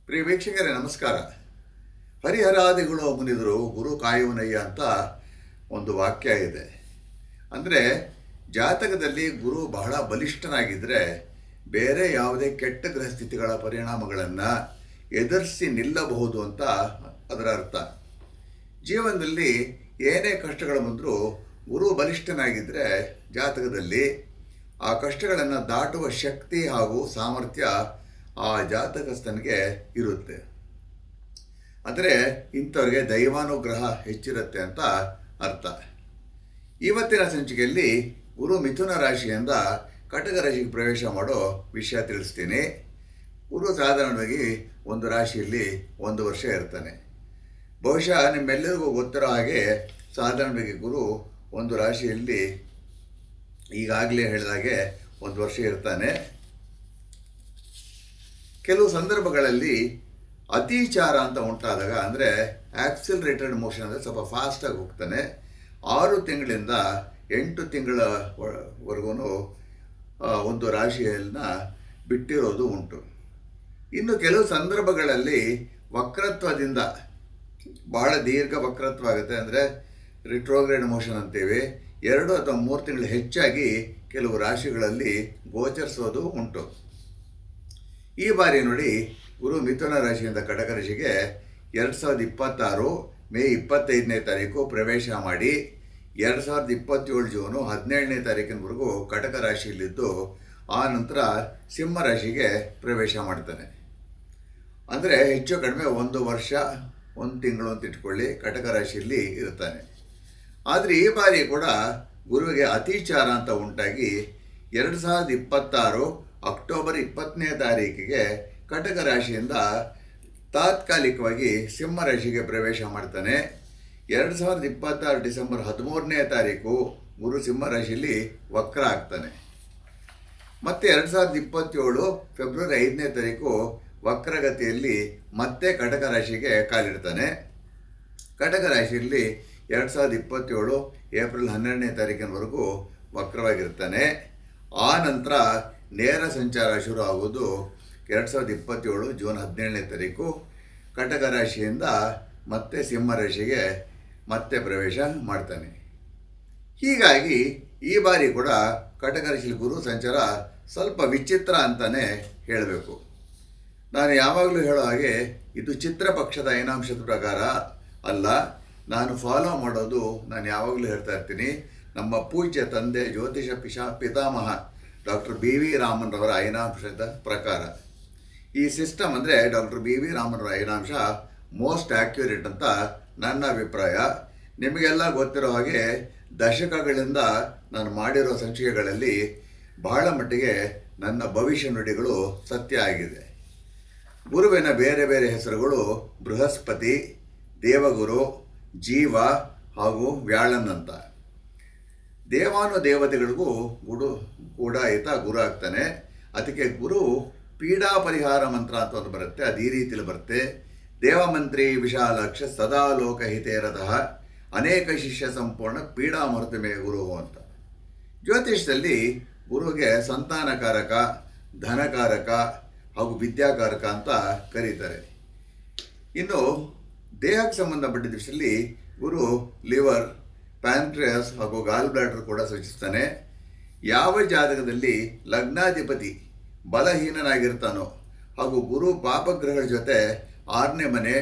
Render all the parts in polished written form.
ಪ್ರಿಯ ವೀಕ್ಷಕರೇ ನಮಸ್ಕಾರ. ಹರಿಹರಾದಿಗಳು ಮುನಿದರು ಗುರು ಕಾಯುವನಯ್ಯ ಅಂತ ಒಂದು ವಾಕ್ಯ ಇದೆ. ಅಂದರೆ ಜಾತಕದಲ್ಲಿ ಗುರು ಬಹಳ ಬಲಿಷ್ಠನಾಗಿದ್ದರೆ ಬೇರೆ ಯಾವುದೇ ಕೆಟ್ಟ ಗ್ರಹಸ್ಥಿತಿಗಳ ಪರಿಣಾಮಗಳನ್ನು ಎದುರಿಸಿ ನಿಲ್ಲಬಹುದು ಅಂತ ಅದರ ಅರ್ಥ. ಜೀವನದಲ್ಲಿ ಏನೇ ಕಷ್ಟಗಳು ಬಂದರೂ ಗುರು ಬಲಿಷ್ಠನಾಗಿದ್ದರೆ ಜಾತಕದಲ್ಲಿ ಆ ಕಷ್ಟಗಳನ್ನು ದಾಟುವ ಶಕ್ತಿ ಹಾಗೂ ಸಾಮರ್ಥ್ಯ ಆ ಜಾತಕಸ್ಥನಿಗೆ ಇರುತ್ತೆ. ಅಂದರೆ ಇಂಥವ್ರಿಗೆ ದೈವಾನುಗ್ರಹ ಹೆಚ್ಚಿರುತ್ತೆ ಅಂತ ಅರ್ಥ. ಇವತ್ತಿನ ಸಂಚಿಕೆಯಲ್ಲಿ ಗುರು ಮಿಥುನ ರಾಶಿಯಿಂದ ಕಟಕ ರಾಶಿಗೆ ಪ್ರವೇಶ ಮಾಡೋ ವಿಷಯ ತಿಳಿಸ್ತೀನಿ. ಗುರು ಸಾಧಾರಣವಾಗಿ ಒಂದು ರಾಶಿಯಲ್ಲಿ 1 ವರ್ಷ ಇರ್ತಾನೆ. ಬಹುಶಃ ನಿಮ್ಮೆಲ್ಲರಿಗೂ ಗೊತ್ತಿರೋ ಹಾಗೆ ಸಾಧಾರಣವಾಗಿ ಗುರು ಒಂದು ರಾಶಿಯಲ್ಲಿ ಈಗಾಗಲೇ ಹೇಳಿದಾಗೆ 1 ವರ್ಷ ಇರ್ತಾನೆ. ಕೆಲವು ಸಂದರ್ಭಗಳಲ್ಲಿ ಅತಿಚಾರ ಅಂತ ಉಂಟಾದಾಗ, ಅಂದರೆ ಆಕ್ಸಿಲರೇಟೆಡ್ ಮೋಷನ್ ಅಂದರೆ ಸ್ವಲ್ಪ ಫಾಸ್ಟಾಗಿ ಹೋಗ್ತಾನೆ. 6 ತಿಂಗಳಿಂದ 8 ತಿಂಗಳವರೆಗೂ ಒಂದು ರಾಶಿಯನ್ನು ಬಿಟ್ಟಿರೋದು ಉಂಟು. ಇನ್ನು ಕೆಲವು ಸಂದರ್ಭಗಳಲ್ಲಿ ವಕ್ರತ್ವದಿಂದ ಬಹಳ ದೀರ್ಘ ವಕ್ರತ್ವ ಆಗುತ್ತೆ, ಅಂದರೆ ರಿಟ್ರೋಗ್ರೇಡ್ ಮೋಷನ್ ಅಂತೀವಿ. 2 ಅಥವಾ 3 ತಿಂಗಳು ಹೆಚ್ಚಾಗಿ ಕೆಲವು ರಾಶಿಗಳಲ್ಲಿ ಗೋಚರಿಸೋದು ಉಂಟು. ಈ ಬಾರಿ ನೋಡಿ, ಗುರು ಮಿಥುನ ರಾಶಿಯಿಂದ ಕಟಕ ರಾಶಿಗೆ 2026 ಮೇ 25ನೇ ತಾರೀಕು ಪ್ರವೇಶ ಮಾಡಿ 2027 ಜೂನು 17ನೇ ತಾರೀಕಿನವರೆಗೂ ಕಟಕ ರಾಶಿಯಲ್ಲಿದ್ದು, ಆ ನಂತರ ಸಿಂಹ ರಾಶಿಗೆ ಪ್ರವೇಶ ಮಾಡ್ತಾನೆ. ಅಂದರೆ ಹೆಚ್ಚು ಕಡಿಮೆ 1 ವರ್ಷ 1 ತಿಂಗಳು ಅಂತ ಇಟ್ಕೊಳ್ಳಿ ಕಟಕ ರಾಶಿಯಲ್ಲಿ ಇರ್ತಾನೆ. ಆದರೆ ಈ ಬಾರಿ ಕೂಡ ಗುರುವಿಗೆ ಅತಿಚಾರ ಅಂತ ಉಂಟಾಗಿ 2026 ಅಕ್ಟೋಬರ್ 20ನೇ ತಾರೀಕಿಗೆ ಕಟಕ ರಾಶಿಯಿಂದ ತಾತ್ಕಾಲಿಕವಾಗಿ ಸಿಂಹ ರಾಶಿಗೆ ಪ್ರವೇಶ ಮಾಡ್ತಾನೆ. 2026 ಡಿಸೆಂಬರ್ 13ನೇ ತಾರೀಕು ಗುರು ಸಿಂಹ ರಾಶಿಯಲ್ಲಿ ವಕ್ರ ಆಗ್ತಾನೆ. ಮತ್ತು 2027 ಫೆಬ್ರವರಿ 5ನೇ ತಾರೀಕು ವಕ್ರಗತಿಯಲ್ಲಿ ಮತ್ತೆ ಕಟಕ ರಾಶಿಗೆ ಕಾಲಿಡ್ತಾನೆ. ಕಟಕ ರಾಶಿಯಲ್ಲಿ 2027 ಏಪ್ರಿಲ್ 12ನೇ ತಾರೀಕಿನವರೆಗೂ ವಕ್ರವಾಗಿರ್ತಾನೆ. ಆ ನಂತರ ನೇರ ಸಂಚಾರ ಶುರು ಆಗುವುದು 2027 ಜೂನ್ 17ನೇ ತಾರೀಕು ಕಟಕ ರಾಶಿಯಿಂದ ಮತ್ತೆ ಸಿಂಹ ರಾಶಿಗೆ ಮತ್ತೆ ಪ್ರವೇಶ ಮಾಡ್ತಾನೆ. ಹೀಗಾಗಿ ಈ ಬಾರಿ ಕೂಡ ಕಟಕ ರಾಶಿಯಲ್ಲಿ ಗುರು ಸಂಚಾರ ಸ್ವಲ್ಪ ವಿಚಿತ್ರ ಅಂತಲೇ ಹೇಳಬೇಕು. ನಾನು ಯಾವಾಗಲೂ ಹೇಳೋ ಹಾಗೆ ಇದು ಚಿತ್ರಪಕ್ಷದ ಐನಾಂಶದ ಪ್ರಕಾರ ಅಲ್ಲ. ನಾನು ಫಾಲೋ ಮಾಡೋದು, ನಾನು ಯಾವಾಗಲೂ ಹೇಳ್ತಾ ಇರ್ತೀನಿ, ನಮ್ಮ ಪೂಜ್ಯ ತಂದೆ ಜ್ಯೋತಿಷ ಪಿತಾಮಹ ಡಾಕ್ಟರ್ ಬಿ ವಿ ರಾಮನ್ರವರ ಐನಾಂಶದ ಪ್ರಕಾರ. ಈ ಸಿಸ್ಟಮ್ ಅಂದರೆ ಡಾಕ್ಟರ್ ಬಿ ವಿ ರಾಮನ್ರವರ ಐನಾಂಶ ಮೋಸ್ಟ್ ಆ್ಯಕ್ಯುರೇಟ್ ಅಂತ ನನ್ನ ಅಭಿಪ್ರಾಯ. ನಿಮಗೆಲ್ಲ ಗೊತ್ತಿರೋ ಹಾಗೆ ದಶಕಗಳಿಂದ ನಾನು ಮಾಡಿರೋ ಸಂಚಿಕೆಗಳಲ್ಲಿ ಬಹಳ ಮಟ್ಟಿಗೆ ನನ್ನ ಭವಿಷ್ಯ ನುಡಿಗಳು ಸತ್ಯ ಆಗಿದೆ. ಗುರುವಿನ ಬೇರೆ ಬೇರೆ ಹೆಸರುಗಳು ಬೃಹಸ್ಪತಿ, ದೇವಗುರು, ಜೀವ ಹಾಗೂ ವ್ಯಾಳನ್ ಅಂತ. ದೇವಾನುದೇವತೆಗಳಿಗೂ ಕೂಡ ಈತ ಗುರು ಆಗ್ತಾನೆ. ಅದಕ್ಕೆ ಗುರು ಪೀಡಾ ಪರಿಹಾರ ಮಂತ್ರ ಅಂತ ಒಂದು ಬರುತ್ತೆ, ಅದು ಈ ರೀತಿಯಲ್ಲಿ ಬರುತ್ತೆ: ದೇವಮಂತ್ರಿ ವಿಶಾಲಾಕ್ಷ ಸದಾ ಲೋಕ ಹಿತೇರತಃ ಅನೇಕ ಶಿಷ್ಯ ಸಂಪೂರ್ಣ ಪೀಡಾ ಮರುತಮೇ ಗುರು ಅಂತ. ಜ್ಯೋತಿಷದಲ್ಲಿ ಗುರುಗೆ ಸಂತಾನಕಾರಕ, ಧನಕಾರಕ ಹಾಗೂ ವಿದ್ಯಾಕಾರಕ ಅಂತ ಕರೀತಾರೆ. ಇನ್ನು ದೇಹಕ್ಕೆ ಸಂಬಂಧಪಟ್ಟ ದಿವಸದಲ್ಲಿ ಗುರು ಲಿವರ್, ಪ್ಯಾನ್ಕ್ರಿಯಾಸ್ ಹಾಗೂ ಗಾಲ್ ಬ್ಲಾಡರ್ ಕೂಡ ಸೂಚಿಸ್ತಾನೆ. ಯಾವ ಜಾತಕದಲ್ಲಿ ಲಗ್ನಾಧಿಪತಿ ಬಲಹೀನನಾಗಿರ್ತಾನೋ ಹಾಗೂ ಗುರು ಪಾಪಗ್ರಹಗಳ ಜೊತೆ 6ನೇ ಮನೆ,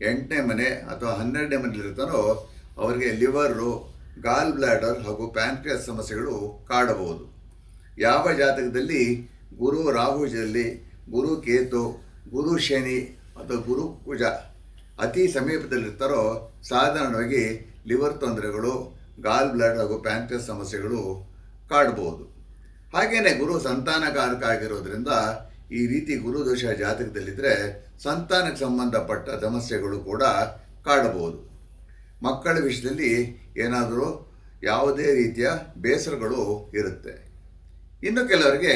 8ನೇ ಮನೆ ಅಥವಾ 12ನೇ ಮನೆಯಲ್ಲಿರ್ತಾನೋ ಅವರಿಗೆ ಲಿವರು, ಗಾಲ್ ಬ್ಲಾಡರ್ ಹಾಗೂ ಪ್ಯಾನ್ಕ್ರಿಯಾಸ್ ಸಮಸ್ಯೆಗಳು ಕಾಡಬಹುದು. ಯಾವ ಜಾತಕದಲ್ಲಿ ಗುರು ರಾಹುಜಲ್ಲಿ, ಗುರು ಕೇತು, ಗುರು ಶನಿ ಅಥವಾ ಗುರು ಕುಜ ಅತಿ ಸಮೀಪದಲ್ಲಿರ್ತಾರೋ ಸಾಧಾರಣವಾಗಿ ಲಿವರ್ ತೊಂದರೆಗಳು, ಗಾಲ್ ಬ್ಲಾಡರ್ ಹಾಗೂ ಪ್ಯಾನ್ಕ್ರಿಯಾಸ್ ಸಮಸ್ಯೆಗಳು ಕಾಡಬಹುದು. ಹಾಗೆಯೇ ಗುರು ಸಂತಾನಕಾರಕ ಆಗಿರೋದ್ರಿಂದ ಈ ರೀತಿ ಗುರುದೋಷ ಜಾತಕದಲ್ಲಿದ್ದರೆ ಸಂತಾನಕ್ಕೆ ಸಂಬಂಧಪಟ್ಟ ಸಮಸ್ಯೆಗಳು ಕೂಡ ಕಾಡಬಹುದು. ಮಕ್ಕಳ ವಿಷಯದಲ್ಲಿ ಏನಾದರೂ ಯಾವುದೇ ರೀತಿಯ ಬೇಸರಗಳು ಇರುತ್ತೆ. ಇನ್ನು ಕೆಲವರಿಗೆ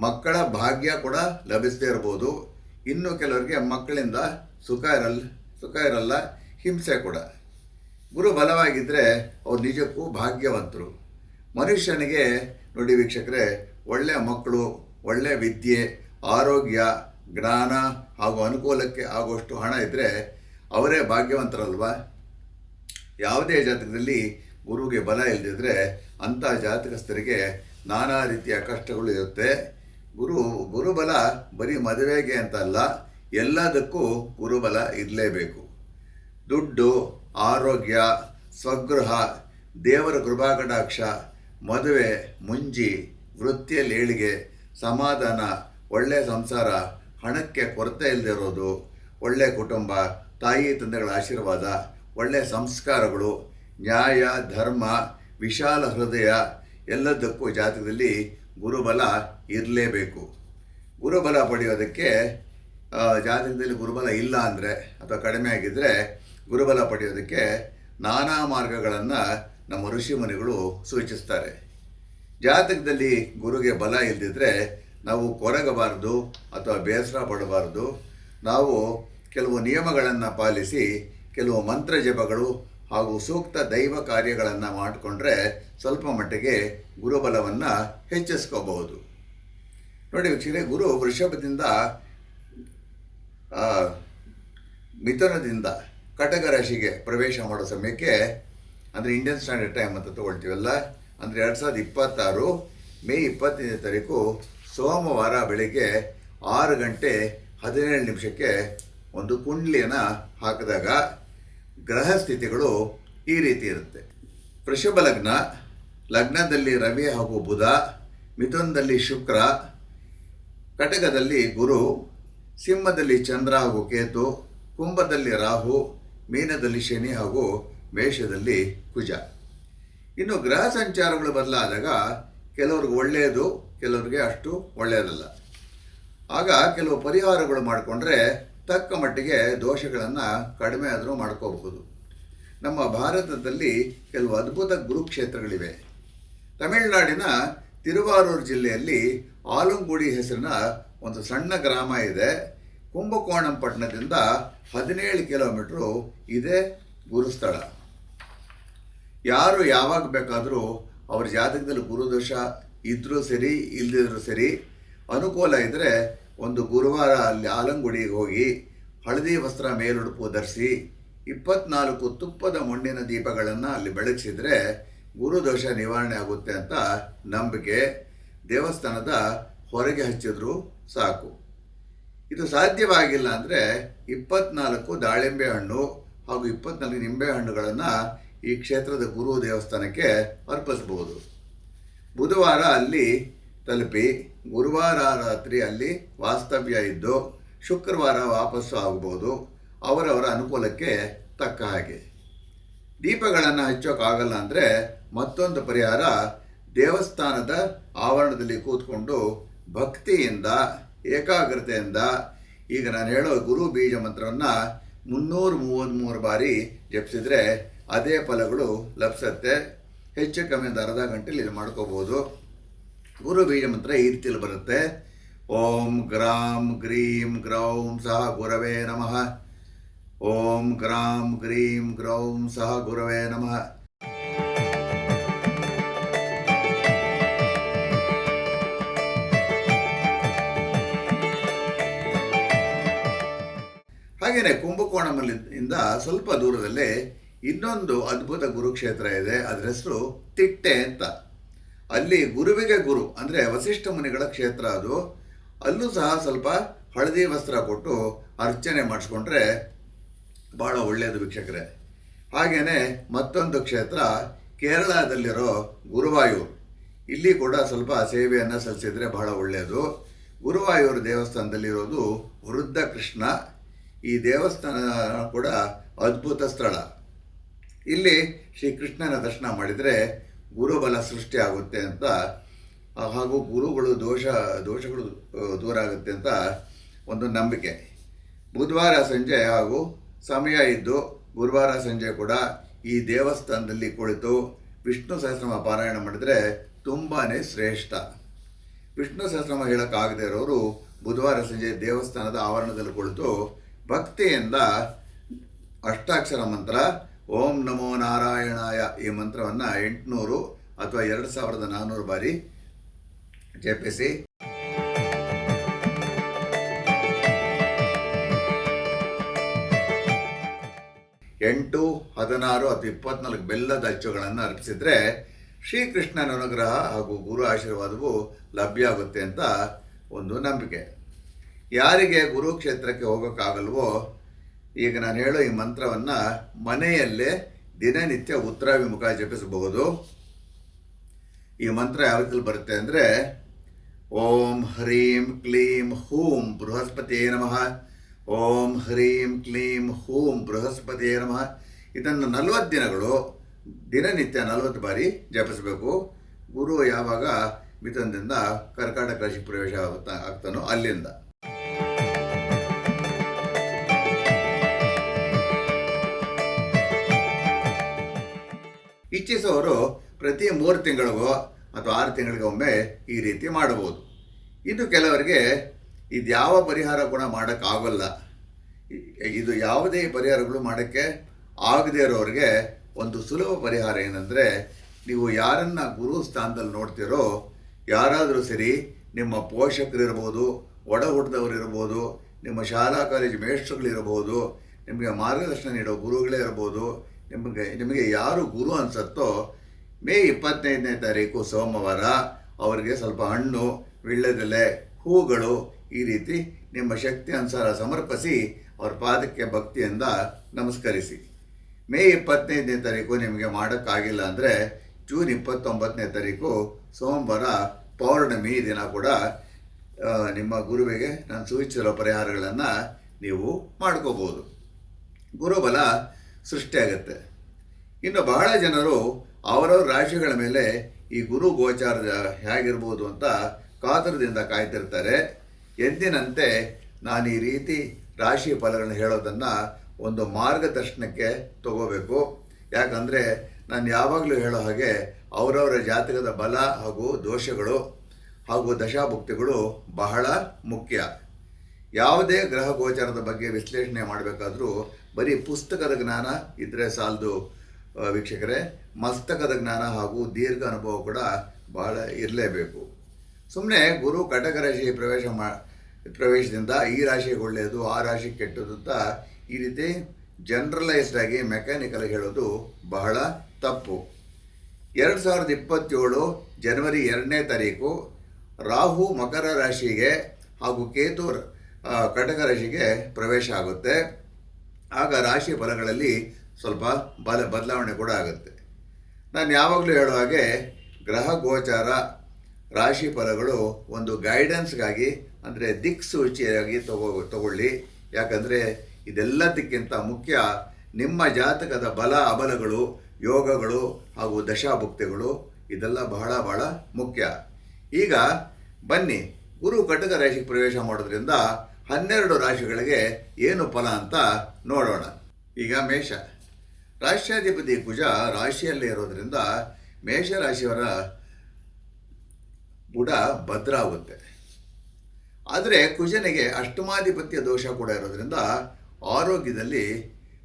ಮಕ್ಕಳ ಭಾಗ್ಯ ಕೂಡ ಲಭಿಸದೇ ಇರ್ಬೋದು. ಇನ್ನು ಕೆಲವರಿಗೆ ಮಕ್ಕಳಿಂದ ಸುಖ ಇರಲ್ಲ, ಹಿಂಸೆ ಕೂಡ. ಗುರು ಬಲವಾಗಿದ್ದರೆ ಅವ್ರು ನಿಜಕ್ಕೂ ಭಾಗ್ಯವಂತರು. ಮನುಷ್ಯನಿಗೆ ನೋಡಿ ವೀಕ್ಷಕರೇ, ಒಳ್ಳೆಯ ಮಕ್ಕಳು, ಒಳ್ಳೆಯ ವಿದ್ಯೆ, ಆರೋಗ್ಯ, ಜ್ಞಾನ ಹಾಗೂ ಅನುಕೂಲಕ್ಕೆ ಆಗುವಷ್ಟು ಹಣ ಇದ್ದರೆ ಅವರೇ ಭಾಗ್ಯವಂತರಲ್ವಾ. ಯಾವುದೇ ಜಾತಕದಲ್ಲಿ ಗುರುವಿಗೆ ಬಲ ಇಲ್ಲದಿದ್ದರೆ ಅಂಥ ಜಾತಕಸ್ಥರಿಗೆ ನಾನಾ ರೀತಿಯ ಕಷ್ಟಗಳು ಇರುತ್ತೆ. ಗುರುಬಲ ಬರೀ ಮದುವೆಗೆ ಅಂತ ಅಲ್ಲ, ಎಲ್ಲದಕ್ಕೂ ಗುರುಬಲ ಇರಲೇಬೇಕು. ದುಡ್ಡು, ಆರೋಗ್ಯ, ಸ್ವಗೃಹ, ದೇವರ ಕೃಪಾಕಟಾಕ್ಷ, ಮದುವೆ, ಮುಂಜಿ, ವೃತ್ತಿಯಲ್ಲಿ ಏಳಿಗೆ, ಸಮಾಧಾನ, ಒಳ್ಳೆಯ ಸಂಸಾರ, ಹಣಕ್ಕೆ ಕೊರತೆ ಇಲ್ಲದಿರೋದು, ಒಳ್ಳೆಯ ಕುಟುಂಬ, ತಾಯಿ ತಂದೆಗಳ ಆಶೀರ್ವಾದ, ಒಳ್ಳೆಯ ಸಂಸ್ಕಾರಗಳು, ನ್ಯಾಯ, ಧರ್ಮ, ವಿಶಾಲ ಹೃದಯ, ಎಲ್ಲದಕ್ಕೂ ಜಾತಕದಲ್ಲಿ ಗುರುಬಲ ಇರಲೇಬೇಕು. ಗುರುಬಲ ಪಡೆಯೋದಕ್ಕೆ ಜಾತಕದಲ್ಲಿ ಗುರುಬಲ ಇಲ್ಲ ಅಂದರೆ ಅಥವಾ ಕಡಿಮೆ ಆಗಿದ್ದರೆ ಗುರುಬಲ ಪಡೆಯೋದಕ್ಕೆ ನಾನಾ ಮಾರ್ಗಗಳನ್ನು ನಮ್ಮ ಋಷಿಮುನಿಗಳು ಸೂಚಿಸ್ತಾರೆ. ಜಾತಕದಲ್ಲಿ ಗುರುಗೆ ಬಲ ಇಲ್ಲದಿದ್ದರೆ ನಾವು ಕೊರಗಬಾರದು ಅಥವಾ ಬೇಸರ ಪಡಬಾರದು. ನಾವು ಕೆಲವು ನಿಯಮಗಳನ್ನು ಪಾಲಿಸಿ ಕೆಲವು ಮಂತ್ರ ಜಪಗಳು ಹಾಗೂ ಸೂಕ್ತ ದೈವ ಕಾರ್ಯಗಳನ್ನು ಮಾಡಿಕೊಂಡ್ರೆ ಸ್ವಲ್ಪ ಮಟ್ಟಿಗೆ ಗುರುಬಲವನ್ನು ಹೆಚ್ಚಿಸ್ಕೋಬಹುದು. ನೋಡಿ ವೀಕ್ಷಕರೇ, ಗುರು ವೃಷಭದಿಂದ ಮಿಥುನದಿಂದ ಕಟಕ ರಾಶಿಗೆ ಪ್ರವೇಶ ಮಾಡೋ ಸಮಯಕ್ಕೆ, ಅಂದರೆ ಇಂಡಿಯನ್ ಸ್ಟ್ಯಾಂಡರ್ಡ್ ಟೈಮ್ ಅಂತ ತೊಗೊಳ್ತೀವಲ್ಲ, ಅಂದರೆ 2026 ಮೇ 25ನೇ ತಾರೀಕು ಸೋಮವಾರ ಬೆಳಿಗ್ಗೆ 6 ಗಂಟೆ 17 ನಿಮಿಷಕ್ಕೆ ಒಂದು ಕುಂಡ್ಲಿಯನ್ನು ಹಾಕಿದಾಗ ಗ್ರಹ ಸ್ಥಿತಿಗಳು ಈ ರೀತಿ ಇರುತ್ತೆ. ವೃಷಭ ಲಗ್ನದಲ್ಲಿ ರವಿ ಹಾಗೂ ಬುಧ, ಮಿಥುನದಲ್ಲಿ ಶುಕ್ರ, ಕಟಕದಲ್ಲಿ ಗುರು, ಸಿಂಹದಲ್ಲಿ ಚಂದ್ರ ಹಾಗೂ ಕೇತು, ಕುಂಭದಲ್ಲಿ ರಾಹು, ಮೀನದಲ್ಲಿ ಶನಿ ಹಾಗೂ ಮೇಷದಲ್ಲಿ ಕುಜ. ಇನ್ನು ಗ್ರಹ ಸಂಚಾರಗಳು ಬದಲಾದಾಗ ಕೆಲವ್ರಿಗೆ ಒಳ್ಳೆಯದು, ಕೆಲವರಿಗೆ ಅಷ್ಟು ಒಳ್ಳೆಯದಲ್ಲ. ಆಗ ಕೆಲವು ಪರಿಹಾರಗಳು ಮಾಡಿಕೊಂಡ್ರೆ ತಕ್ಕ ಮಟ್ಟಿಗೆ ದೋಷಗಳನ್ನು ಕಡಿಮೆ ಆದರೂ ಮಾಡ್ಕೋಬಹುದು. ನಮ್ಮ ಭಾರತದಲ್ಲಿ ಕೆಲವು ಅದ್ಭುತ ಗುರುಕ್ಷೇತ್ರಗಳಿವೆ. ತಮಿಳುನಾಡಿನ ತಿರುವಾರೂರು ಜಿಲ್ಲೆಯಲ್ಲಿ ಆಲಂಗುಡಿ ಹೆಸರಿನ ಒಂದು ಸಣ್ಣ ಗ್ರಾಮ ಇದೆ. ಕುಂಭಕೋಣಂ ಪಟ್ಟಣದಿಂದ 17 ಕಿಲೋಮೀಟ್ರು ಇದೆ ಗುರುಸ್ಥಳ. ಯಾರು ಯಾವಾಗ ಬೇಕಾದರೂ ಅವ್ರ ಜಾತಕದಲ್ಲಿ ಗುರುದೋಷ ಇದ್ದರೂ ಸರಿ, ಇಲ್ಲದಿದ್ರೂ ಸರಿ, ಅನುಕೂಲ ಇದ್ದರೆ ಒಂದು ಗುರುವಾರ ಅಲ್ಲಿ ಆಲಂಗುಡಿಗೆ ಹೋಗಿ ಹಳದಿ ವಸ್ತ್ರ ಮೇಲುಡುಪು ಧರಿಸಿ 24 ತುಪ್ಪದ ಮಣ್ಣಿನ ದೀಪಗಳನ್ನು ಅಲ್ಲಿ ಬೆಳಗಿಸಿದರೆ ಗುರುದೋಷ ನಿವಾರಣೆ ಆಗುತ್ತೆ ಅಂತ ನಂಬಿಕೆ. ದೇವಸ್ಥಾನದ ಹೊರಗೆ ಹಚ್ಚಿದ್ರೂ ಸಾಕು. ಇದು ಸಾಧ್ಯವಾಗಿಲ್ಲ ಅಂದರೆ 24 ದಾಳಿಂಬೆ ಹಣ್ಣು ಹಾಗೂ 24 ನಿಂಬೆ ಹಣ್ಣುಗಳನ್ನು ಈ ಕ್ಷೇತ್ರದ ಗುರು ದೇವಸ್ಥಾನಕ್ಕೆ ಅರ್ಪಿಸಬಹುದು. ಬುಧವಾರ ಅಲ್ಲಿ ತಲುಪಿ ಗುರುವಾರ ರಾತ್ರಿ ಅಲ್ಲಿ ವಾಸ್ತವ್ಯ ಇದ್ದು ಶುಕ್ರವಾರ ವಾಪಸ್ಸು ಆಗಬಹುದು, ಅವರವರ ಅನುಕೂಲಕ್ಕೆ ತಕ್ಕ ಹಾಗೆ. ದೀಪಗಳನ್ನು ಹಚ್ಚೋಕ್ಕಾಗಲ್ಲ ಅಂದರೆ ಮತ್ತೊಂದು ಪರಿಹಾರ, ದೇವಸ್ಥಾನದ ಆವರಣದಲ್ಲಿ ಕೂತ್ಕೊಂಡು ಭಕ್ತಿಯಿಂದ ಏಕಾಗ್ರತೆಯಿಂದ ಈಗ ನಾನು ಹೇಳೋ ಗುರು ಬೀಜ ಮಂತ್ರವನ್ನು 333 ಬಾರಿ ಜಪಿಸಿದರೆ ಅದೇ ಫಲಗಳು ಲಭಿಸುತ್ತೆ. ಹೆಚ್ಚು ಕಮ್ಮಿ ಒಂದು ಅರ್ಧ ಗಂಟೆಲಿ ಇದು ಮಾಡ್ಕೋಬೋದು. ಗುರು ಬೀಜ ಮಂತ್ರ ಈ ರೀತಿಯಲ್ಲಿ ಬರುತ್ತೆ. ಓಂ ಗ್ರಾಂ ಗ್ರೀಂ ಗ್ರೌಂ ಸಹ ಗುರವೇ ನಮಃ. ಓಂ ಗ್ರಾಂ ಗ್ರೀಂ ಗ್ರೌಂ ಸಹ ಗುರವೇ ನಮಃ. ಹಾಗೆಯೇ ಕುಂಭಕೋಣಂನಿಂದ ಸ್ವಲ್ಪ ದೂರದಲ್ಲೇ ಇನ್ನೊಂದು ಅದ್ಭುತ ಗುರುಕ್ಷೇತ್ರ ಇದೆ. ಅದರ ಹೆಸರು ತಿಟ್ಟೆ ಅಂತ. ಅಲ್ಲಿ ಗುರುವಿಗೆ ಗುರು ಅಂದರೆ ವಸಿಷ್ಠ ಮುನಿಗಳ ಕ್ಷೇತ್ರ ಅದು. ಅಲ್ಲೂ ಸಹ ಸ್ವಲ್ಪ ಹಳದಿ ವಸ್ತ್ರ ಕೊಟ್ಟು ಅರ್ಚನೆ ಮಾಡಿಸ್ಕೊಂಡ್ರೆ ಭಾಳ ಒಳ್ಳೆಯದು ವೀಕ್ಷಕರೇ. ಹಾಗೆಯೇ ಮತ್ತೊಂದು ಕ್ಷೇತ್ರ ಕೇರಳದಲ್ಲಿರೋ ಗುರುವಾಯೂರು. ಇಲ್ಲಿ ಕೂಡ ಸ್ವಲ್ಪ ಸೇವೆಯನ್ನು ಸಲ್ಲಿಸಿದರೆ ಬಹಳ ಒಳ್ಳೆಯದು. ಗುರುವಾಯೂರು ದೇವಸ್ಥಾನದಲ್ಲಿರೋದು ವೃದ್ಧ ಕೃಷ್ಣ. ಈ ದೇವಸ್ಥಾನ ಕೂಡ ಅದ್ಭುತ ಸ್ಥಳ. ಇಲ್ಲಿ ಶ್ರೀಕೃಷ್ಣನ ದರ್ಶನ ಮಾಡಿದರೆ ಗುರುಬಲ ಸೃಷ್ಟಿ ಆಗುತ್ತೆ ಅಂತ, ಹಾಗೂ ಗುರುಗಳು ದೋಷಗಳು ದೂರ ಆಗುತ್ತೆ ಅಂತ ಒಂದು ನಂಬಿಕೆ. ಬುಧವಾರ ಸಂಜೆ ಹಾಗೂ ಸಮಯ ಇದ್ದು ಗುರುವಾರ ಸಂಜೆ ಕೂಡ ಈ ದೇವಸ್ಥಾನದಲ್ಲಿ ಕುಳಿತು ವಿಷ್ಣು ಸಹಸ್ರನಾಮ ಪಾರಾಯಣ ಮಾಡಿದರೆ ತುಂಬಾ ಶ್ರೇಷ್ಠ. ವಿಷ್ಣು ಸಹಸ್ರನಾಮ ಹೇಳೋಕ್ಕಾಗದೇ ಇರೋರು ಬುಧವಾರ ಸಂಜೆ ದೇವಸ್ಥಾನದ ಆವರಣದಲ್ಲಿ ಕುಳಿತು ಭಕ್ತಿಯಿಂದ ಅಷ್ಟಾಕ್ಷರ ಮಂತ್ರ ಓಂ ನಮೋ ನಾರಾಯಣಾಯ ಈ ಮಂತ್ರವನ್ನು 800 ಅಥವಾ 2400 ಬಾರಿ ಜಪಿಸಿ. 8, 16 ಅಥವಾ 24 ಬೆಲ್ಲದ ಅಚ್ಚುಗಳನ್ನು ಅರ್ಪಿಸಿದರೆ ಶ್ರೀಕೃಷ್ಣನ ಅನುಗ್ರಹ ಹಾಗೂ ಗುರು ಆಶೀರ್ವಾದವು ಲಭ್ಯ ಆಗುತ್ತೆ ಅಂತ ಒಂದು ನಂಬಿಕೆ. ಯಾರಿಗೆ ಗುರುಕ್ಷೇತ್ರಕ್ಕೆ ಹೋಗೋಕ್ಕಾಗಲ್ವೋ ಈಗ ನಾನು ಹೇಳೋ ಈ ಮಂತ್ರವನ್ನು ಮನೆಯಲ್ಲೇ ದಿನನಿತ್ಯ ಉತ್ತರಾಭಿಮುಖ ಜಪಿಸಬಹುದು. ಈ ಮಂತ್ರ ಯಾವ ರೀತಿಯಲ್ಲಿ ಬರುತ್ತೆ ಅಂದರೆ, ಓಂ ಹ್ರೀಂ ಕ್ಲೀಂ ಹೂಂ ಬೃಹಸ್ಪತಿಯೇ ನಮಃ, ಓಂ ಹ್ರೀಂ ಕ್ಲೀಂ ಹೂಂ ಬೃಹಸ್ಪತಿಯೇ ನಮಃ. ಇದನ್ನು 40 ದಿನಗಳು ದಿನನಿತ್ಯ 40 ಬಾರಿ ಜಪಿಸಬೇಕು. ಗುರು ಯಾವಾಗ ಮಿಥುನದಿಂದ ಕರ್ಕಾಟಕ ರಾಶಿ ಪ್ರವೇಶ ಆಗ್ತಾನೋ ಅಲ್ಲಿಂದ. ಇಚ್ಛಿಸುವವರು ಪ್ರತಿ 3 ತಿಂಗಳಿಗೋ ಅಥವಾ 6 ತಿಂಗಳಿಗೊಮ್ಮೆ ಈ ರೀತಿ ಮಾಡಬಹುದು. ಇನ್ನು ಕೆಲವರಿಗೆ ಇದ್ಯಾವ ಪರಿಹಾರ ಕೂಡ ಮಾಡೋಕ್ಕಾಗಲ್ಲ. ಇದು ಯಾವುದೇ ಪರಿಹಾರಗಳು ಮಾಡೋಕ್ಕೆ ಆಗದೇ ಇರೋರಿಗೆ ಒಂದು ಸುಲಭ ಪರಿಹಾರ ಏನಂದರೆ, ನೀವು ಯಾರನ್ನು ಗುರು ಸ್ಥಾನದಲ್ಲಿ ನೋಡ್ತೀರೋ ಯಾರಾದರೂ ಸರಿ, ನಿಮ್ಮ ಪೋಷಕರಿರ್ಬೋದು, ಒಡ ಹುಟ್ಟಿದವರು ಇರ್ಬೋದು, ನಿಮ್ಮ ಶಾಲಾ ಕಾಲೇಜು ಮೇಷ್ಟ್ರುಗಳಿರ್ಬೋದು, ನಿಮಗೆ ಮಾರ್ಗದರ್ಶನ ನೀಡೋ ಗುರುಗಳೇ ಇರ್ಬೋದು, ನಿಮಗೆ ಯಾರು ಗುರು ಅನಿಸುತ್ತೋ ಮೇ 25ನೇ ತಾರೀಕು ಸೋಮವಾರ ಅವರಿಗೆ ಸ್ವಲ್ಪ ಹಣ್ಣು, ವೀಳ್ಯದೆಲೆ, ಹೂಗಳು ಈ ರೀತಿ ನಿಮ್ಮ ಶಕ್ತಿ ಅನುಸಾರ ಸಮರ್ಪಿಸಿ ಅವ್ರ ಪಾದಕ್ಕೆ ಭಕ್ತಿಯಿಂದ ನಮಸ್ಕರಿಸಿ. ಮೇ 25ನೇ ತಾರೀಕು ನಿಮಗೆ ಮಾಡೋಕ್ಕಾಗಿಲ್ಲ ಅಂದರೆ ಜೂನ್ 29ನೇ ತಾರೀಕು ಸೋಮವಾರ ಪೌರ್ಣಮಿ ದಿನ ಕೂಡ ನಿಮ್ಮ ಗುರುವಿಗೆ ನಾನು ಸೂಚಿಸಿರೋ ಪರಿಹಾರಗಳನ್ನು ನೀವು ಮಾಡ್ಕೋಬೋದು. ಗುರುಬಲ ಸೃಷ್ಟಿಯಾಗುತ್ತೆ. ಇನ್ನು ಬಹಳ ಜನರು ಅವರವ್ರ ರಾಶಿಗಳ ಮೇಲೆ ಈ ಗುರು ಗೋಚಾರ ಹೇಗಿರ್ಬೋದು ಅಂತ ಕಾತರದಿಂದ ಕಾಯ್ತಿರ್ತಾರೆ. ಎಂದಿನಂತೆ ನಾನು ಈ ರೀತಿ ರಾಶಿ ಫಲಗಳನ್ನು ಹೇಳೋದನ್ನು ಒಂದು ಮಾರ್ಗದರ್ಶನಕ್ಕೆ ತಗೋಬೇಕು. ಯಾಕಂದರೆ ನಾನು ಯಾವಾಗಲೂ ಹೇಳೋ ಹಾಗೆ ಅವರವರ ಜಾತಕದ ಬಲ ಹಾಗೂ ದೋಷಗಳು ಹಾಗೂ ದಶಾಭುಕ್ತಿಗಳು ಬಹಳ ಮುಖ್ಯ. ಯಾವುದೇ ಗ್ರಹ ಗೋಚಾರದ ಬಗ್ಗೆ ವಿಶ್ಲೇಷಣೆ ಮಾಡಬೇಕಾದ್ರೂ ಬರೀ ಪುಸ್ತಕದ ಜ್ಞಾನ ಇದ್ದರೆ ಸಾಲದು ವೀಕ್ಷಕರೇ. ಮಸ್ತಕದ ಜ್ಞಾನ ಹಾಗೂ ದೀರ್ಘ ಅನುಭವ ಕೂಡ ಬಹಳ ಇರಲೇಬೇಕು. ಸುಮ್ಮನೆ ಗುರು ಕಟಕ ರಾಶಿ ಪ್ರವೇಶದಿಂದ ಈ ರಾಶಿಗೆ ಒಳ್ಳೆಯದು, ಆ ರಾಶಿಗೆ ಕೆಟ್ಟದ್ದು ಅಂತ ಈ ರೀತಿ ಜನರಲೈಸ್ಡ್ ಆಗಿ ಮೆಕ್ಯಾನಿಕಲ್ ಹೇಳೋದು ಬಹಳ ತಪ್ಪು. 2027 ಜನವರಿ 2ನೇ ತಾರೀಕು ರಾಹು ಮಕರ ರಾಶಿಗೆ ಹಾಗೂ ಕೇತು ಕಟಕ ರಾಶಿಗೆ ಪ್ರವೇಶ ಆಗುತ್ತೆ. ಆಗ ರಾಶಿ ಫಲಗಳಲ್ಲಿ ಸ್ವಲ್ಪ ಬದಲಾವಣೆ ಕೂಡ ಆಗುತ್ತೆ. ನಾನು ಯಾವಾಗಲೂ ಹೇಳೋ ಹಾಗೆ ಗ್ರಹ ಗೋಚಾರ ರಾಶಿ ಫಲಗಳು ಒಂದು ಗೈಡೆನ್ಸ್ಗಾಗಿ, ಅಂದರೆ ದಿಕ್ಸೂಚಿಯಾಗಿ ತಗೊಳ್ಳಿ. ಯಾಕಂದರೆ ಇದೆಲ್ಲದಕ್ಕಿಂತ ಮುಖ್ಯ ನಿಮ್ಮ ಜಾತಕದ ಬಲ ಅಬಲಗಳು, ಯೋಗಗಳು ಹಾಗೂ ದಶಾಭುಕ್ತಿಗಳು, ಇದೆಲ್ಲ ಬಹಳ ಬಹಳ ಮುಖ್ಯ. ಈಗ ಬನ್ನಿ, ಗುರು ಕಟಕ ರಾಶಿಗೆ ಪ್ರವೇಶ ಮಾಡೋದ್ರಿಂದ 12 ರಾಶಿಗಳಿಗೆ ಏನು ಫಲ ಅಂತ ನೋಡೋಣ. ಈಗ ಮೇಷ ರಾಷ್ಟ್ರಾಧಿಪತಿ ಕುಜ ರಾಶಿಯಲ್ಲೇ ಇರೋದ್ರಿಂದ ಮೇಷರಾಶಿಯವರ ಬುಡ ಭದ್ರ ಆಗುತ್ತೆ. ಆದರೆ ಕುಜನಿಗೆ ಅಷ್ಟಮಾಧಿಪತ್ಯ ದೋಷ ಕೂಡ ಇರೋದ್ರಿಂದ ಆರೋಗ್ಯದಲ್ಲಿ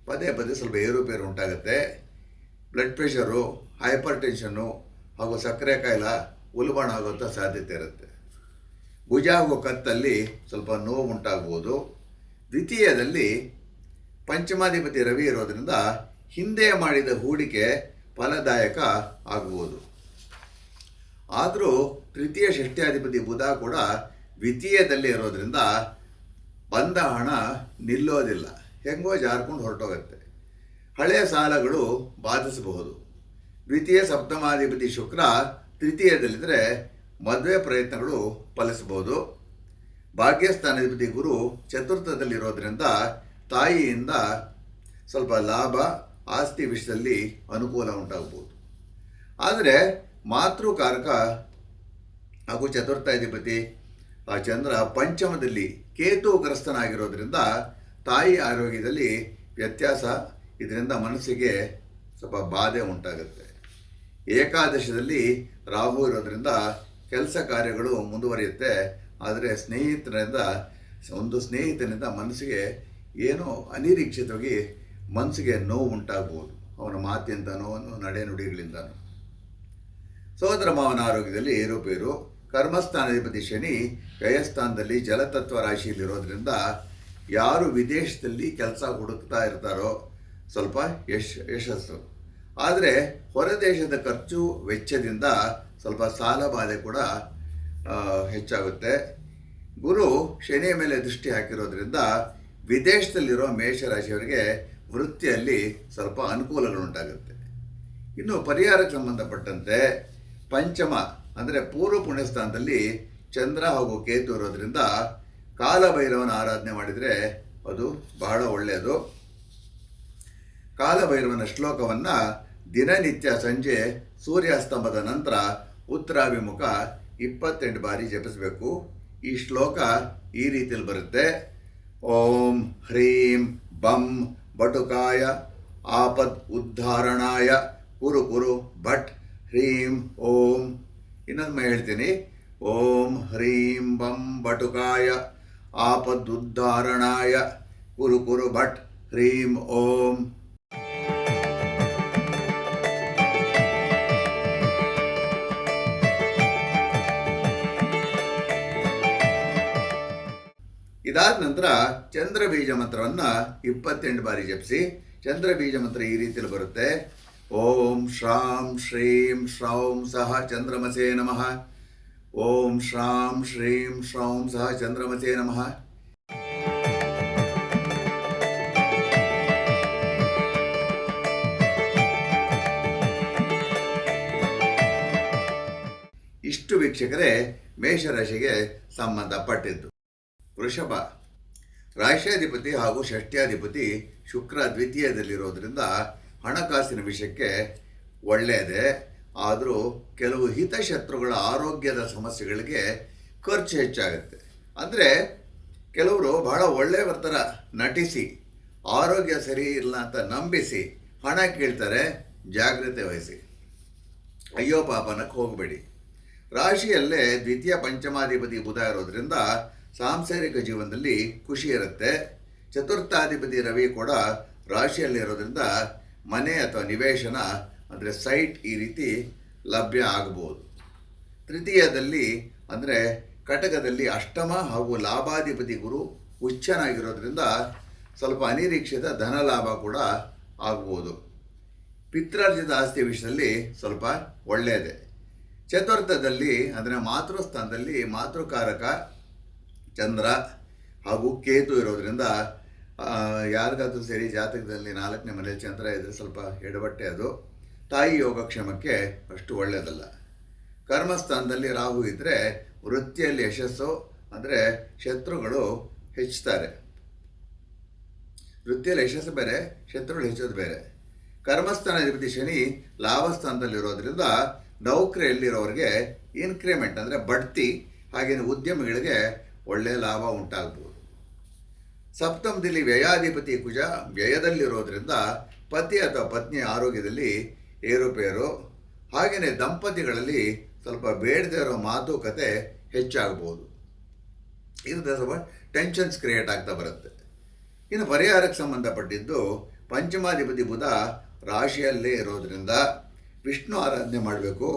ಪದೇ ಪದೇ ಸ್ವಲ್ಪ ಏರುಪೇರು ಉಂಟಾಗುತ್ತೆ. ಬ್ಲಡ್ ಪ್ರೆಷರು, ಹೈಪರ್ ಟೆನ್ಷನ್ನು ಹಾಗೂ ಸಕ್ಕರೆ ಕಾಯಿಲೆ ಉಲ್ಬಣ ಆಗುವಂಥ ಸಾಧ್ಯತೆ ಇರುತ್ತೆ. ಭುಜ ಹಾಗೂ ಕತ್ತಲ್ಲಿ ಸ್ವಲ್ಪ ನೋವು ಉಂಟಾಗ್ಬೋದು. ದ್ವಿತೀಯದಲ್ಲಿ ಪಂಚಮಾಧಿಪತಿ ರವಿ ಇರೋದ್ರಿಂದ ಹಿಂದೆ ಮಾಡಿದ ಹೂಡಿಕೆ ಫಲದಾಯಕ ಆಗ್ಬೋದು. ಆದರೂ ತೃತೀಯ ಷಷ್ಠ್ಯಾಧಿಪತಿ ಬುಧ ಕೂಡ ದ್ವಿತೀಯದಲ್ಲಿ ಇರೋದ್ರಿಂದ ಬಂದ ಹಣ ನಿಲ್ಲೋದಿಲ್ಲ, ಹೆಂಗೋ ಜಾರ್ಕೊಂಡು ಹೊರಟೋಗುತ್ತೆ. ಹಳೆಯ ಸಾಲಗಳು ಬಾಧಿಸಬಹುದು. ದ್ವಿತೀಯ ಸಪ್ತಮಾಧಿಪತಿ ಶುಕ್ರ ತೃತೀಯದಲ್ಲಿದ್ದರೆ ಮದುವೆ ಪ್ರಯತ್ನಗಳು ಫಲಿಸಬಹುದು. ಭಾಗ್ಯಸ್ಥಾನಾಧಿಪತಿ ಗುರು ಚತುರ್ಥದಲ್ಲಿರೋದ್ರಿಂದ ತಾಯಿಯಿಂದ ಸ್ವಲ್ಪ ಲಾಭ, ಆಸ್ತಿ ವಿಷಯದಲ್ಲಿ ಅನುಕೂಲ ಉಂಟಾಗ್ಬೋದು. ಆದರೆ ಮಾತೃಕಾರಕ ಹಾಗೂ ಚತುರ್ಥಾಧಿಪತಿ ಚಂದ್ರ ಪಂಚಮದಲ್ಲಿ ಕೇತುಗ್ರಸ್ತನಾಗಿರೋದ್ರಿಂದ ತಾಯಿ ಆರೋಗ್ಯದಲ್ಲಿ ವ್ಯತ್ಯಾಸ, ಇದರಿಂದ ಮನಸ್ಸಿಗೆ ಸ್ವಲ್ಪ ಬಾಧೆ ಉಂಟಾಗುತ್ತೆ. ಏಕಾದಶದಲ್ಲಿ ರಾಹು ಇರೋದ್ರಿಂದ ಕೆಲಸ ಕಾರ್ಯಗಳು ಮುಂದುವರಿಯುತ್ತೆ. ಆದರೆ ಸ್ನೇಹಿತನಿಂದ ಮನಸ್ಸಿಗೆ ಏನೋ ಅನಿರೀಕ್ಷಿತವಾಗಿ ಮನಸ್ಸಿಗೆ ನೋವು ಉಂಟಾಗ್ಬೋದು, ಅವನ ಮಾತಿಂದನೋ ನಡೆ ನುಡಿಗಳಿಂದನೋ. ಸೋದರ ಮಾವನ ಆರೋಗ್ಯದಲ್ಲಿ ಏರುಪೇರು. ಕರ್ಮಸ್ಥಾನಾಧಿಪತಿ ಶನಿ ವ್ಯಯಸ್ಥಾನದಲ್ಲಿ ಜಲತತ್ವ ರಾಶಿಯಲ್ಲಿರೋದ್ರಿಂದ ಯಾರು ವಿದೇಶದಲ್ಲಿ ಕೆಲಸ ಹುಡುಕ್ತಾ ಇರ್ತಾರೋ ಸ್ವಲ್ಪ ಯಶಸ್ಸು. ಆದರೆ ಹೊರದೇಶದ ಖರ್ಚು ವೆಚ್ಚದಿಂದ ಸ್ವಲ್ಪ ಸಾಲ ಬಾಧೆ ಕೂಡ ಹೆಚ್ಚಾಗುತ್ತೆ. ಗುರು ಶನಿಯ ಮೇಲೆ ದೃಷ್ಟಿ ಹಾಕಿರೋದ್ರಿಂದ ವಿದೇಶದಲ್ಲಿರೋ ಮೇಷರಾಶಿಯವರಿಗೆ ವೃತ್ತಿಯಲ್ಲಿ ಸ್ವಲ್ಪ ಅನುಕೂಲಗಳುಂಟಾಗುತ್ತೆ. ಇನ್ನು ಪರಿಹಾರಕ್ಕೆ ಸಂಬಂಧಪಟ್ಟಂತೆ ಪಂಚಮ ಅಂದರೆ ಪೂರ್ವ ಪುಣ್ಯಸ್ಥಾನದಲ್ಲಿ ಚಂದ್ರ ಹಾಗೂ ಕೇತು ಇರೋದ್ರಿಂದ ಕಾಲಭೈರವನ ಆರಾಧನೆ ಮಾಡಿದರೆ ಅದು ಬಹಳ ಒಳ್ಳೆಯದು. ಕಾಲಭೈರವನ ಶ್ಲೋಕವನ್ನು ದಿನನಿತ್ಯ ಸಂಜೆ ಸೂರ್ಯಾಸ್ತಮದ ನಂತರ ಉತ್ತರಾಭಿಮುಖ 28 ಬಾರಿ ಜಪಿಸಬೇಕು. ಈ ಶ್ಲೋಕ ಈ ರೀತಿಯಲ್ಲಿ ಬರುತ್ತೆ. ಓಂ ಹ್ರೀಂ ಬಂ ಬಟುಕಾಯ ಆಪದ್ ಉದ್ಧಾರಣಾಯ ಕುರು ಕುರು ಭಟ್ ಹ್ರೀಂ ಓಂ. ಇನ್ನೊಮ್ಮೆ ಹೇಳ್ತೀನಿ. ಓಂ ಹ್ರೀಂ ಬಂ ಬಟುಕಾಯ ಆಪದ್ ಉದ್ಧಾರಣಾಯ ಕುರು ಕುರು ಭಟ್ ಹ್ರೀಂ ಓಂ. ಇದಾದ ನಂತರ ಚಂದ್ರ ಬೀಜ ಮಂತ್ರವನ್ನು 28 ಬಾರಿ ಜಪಿಸಿ. ಚಂದ್ರ ಬೀಜ ಮಂತ್ರ ಈ ರೀತಿಯಲ್ಲಿ ಬರುತ್ತೆ. ಓಂ ಶ್ರಾಂ ಶ್ರೀಂ ಶ್ರೌಂ ಸಹ ಚಂದ್ರಮಸೇ ನಮಃ. ಓಂ ಶ್ರಾಂ ಶ್ರೀಂ ಶ್ರೌಂ ಸಹ ಚಂದ್ರಮಸೇ ನಮಃ. ಇಷ್ಟು ವೀಕ್ಷಕರೇ ಮೇಷರಾಶಿಗೆ ಸಂಬಂಧಪಟ್ಟಿದ್ದು. ವೃಷಭ ರಾಶ್ಯಾಧಿಪತಿ ಹಾಗೂ ಷಷ್ಠ್ಯಾಧಿಪತಿ ಶುಕ್ರ ದ್ವಿತೀಯದಲ್ಲಿರೋದ್ರಿಂದ ಹಣಕಾಸಿನ ವಿಷಯಕ್ಕೆ ಒಳ್ಳೆಯದೇ. ಆದರೂ ಕೆಲವು ಹಿತಶತ್ರುಗಳ ಆರೋಗ್ಯದ ಸಮಸ್ಯೆಗಳಿಗೆ ಖರ್ಚು ಹೆಚ್ಚಾಗುತ್ತೆ. ಅಂದರೆ ಕೆಲವರು ಬಹಳ ಒಳ್ಳೆಯ ಥರ ನಟಿಸಿ ಆರೋಗ್ಯ ಸರಿ ಇಲ್ಲ ಅಂತ ನಂಬಿಸಿ ಹಣ ಕೇಳ್ತಾರೆ. ಜಾಗ್ರತೆ ವಹಿಸಿ, ಅಯ್ಯೋ ಪಾಪನಕ್ಕೆ ಹೋಗಬೇಡಿ. ರಾಶಿಯಲ್ಲೇ ದ್ವಿತೀಯ ಪಂಚಮಾಧಿಪತಿ ಬುಧ ಇರೋದ್ರಿಂದ ಸಾಂಸಾರಿಕ ಜೀವನದಲ್ಲಿ ಖುಷಿ ಇರುತ್ತೆ. ಚತುರ್ಥಾಧಿಪತಿ ರವಿ ಕೂಡ ರಾಶಿಯಲ್ಲಿರೋದ್ರಿಂದ ಮನೆ ಅಥವಾ ನಿವೇಶನ ಅಂದರೆ ಸೈಟ್ ಈ ರೀತಿ ಲಭ್ಯ ಆಗಬಹುದು. ತೃತೀಯದಲ್ಲಿ ಅಂದರೆ ಕಟಕದಲ್ಲಿ ಅಷ್ಟಮ ಹಾಗೂ ಲಾಭಾಧಿಪತಿ ಗುರು ಉಚ್ಚನಾಗಿರೋದ್ರಿಂದ ಸ್ವಲ್ಪ ಅನಿರೀಕ್ಷಿತ ಧನ ಲಾಭ ಕೂಡ ಆಗ್ಬೋದು. ಪಿತ್ರಾರ್ಜಿತ ಆಸ್ತಿ ವಿಷಯದಲ್ಲಿ ಸ್ವಲ್ಪ ಒಳ್ಳೆಯದೇ. ಚತುರ್ಥದಲ್ಲಿ ಅಂದರೆ ಮಾತೃಸ್ಥಾನದಲ್ಲಿ ಮಾತೃಕಾರಕ ಚಂದ್ರ ಹಾಗೂ ಕೇತು ಇರೋದ್ರಿಂದ ಯಾರಿಗಾದ್ರೂ ಸರಿ ಜಾತಕದಲ್ಲಿ 4ನೇ ಮನೆಯಲ್ಲಿ ಚಂದ್ರ ಇದ್ದರೆ ಸ್ವಲ್ಪ ಎಡವಟ್ಟೆ. ಅದು ತಾಯಿ ಯೋಗಕ್ಷೇಮಕ್ಕೆ ಅಷ್ಟು ಒಳ್ಳೆಯದಲ್ಲ. ಕರ್ಮಸ್ಥಾನದಲ್ಲಿ ರಾಹು ಇದ್ದರೆ ವೃತ್ತಿಯಲ್ಲಿ ಯಶಸ್ಸು, ಅಂದರೆ ಶತ್ರುಗಳು ಹೆಚ್ಚುತ್ತಾರೆ. ವೃತ್ತಿಯಲ್ಲಿ ಯಶಸ್ಸು ಬೇರೆ, ಶತ್ರುಗಳು ಹೆಚ್ಚೋದು ಬೇರೆ. ಕರ್ಮಸ್ಥಾನಾಧಿಪತಿ ಶನಿ ಲಾಭಸ್ಥಾನದಲ್ಲಿರೋದ್ರಿಂದ ನೌಕರಿಯಲ್ಲಿರೋರಿಗೆ ಇನ್ಕ್ರಿಮೆಂಟ್ ಅಂದರೆ ಬಡ್ತಿ, ಹಾಗೆಯೇ ಉದ್ಯಮಿಗಳಿಗೆ ಒಳ್ಳೆಯ ಲಾಭ ಉಂಟಾಗ್ಬೋದು. ಸಪ್ತಮದಲ್ಲಿ ವ್ಯಯಾಧಿಪತಿ ಕುಜ ವ್ಯಯದಲ್ಲಿರೋದ್ರಿಂದ ಪತಿ ಅಥವಾ ಪತ್ನಿಯ ಆರೋಗ್ಯದಲ್ಲಿ ಏರುಪೇರು, ಹಾಗೆಯೇ ದಂಪತಿಗಳಲ್ಲಿ ಸ್ವಲ್ಪ ಬೇಡದೇ ಇರೋ ಮಾತುಕತೆ ಹೆಚ್ಚಾಗ್ಬೋದು. ಇದರಿಂದ ಸ್ವಲ್ಪ ಟೆನ್ಷನ್ಸ್ ಕ್ರಿಯೇಟ್ ಆಗ್ತಾ ಬರುತ್ತೆ. ಇನ್ನು ಪರಿಹಾರಕ್ಕೆ ಸಂಬಂಧಪಟ್ಟಿದ್ದು ಪಂಚಮಾಧಿಪತಿ ಬುಧ ರಾಶಿಯಲ್ಲೇ ಇರೋದ್ರಿಂದ ವಿಷ್ಣು ಆರಾಧನೆ ಮಾಡಬೇಕು.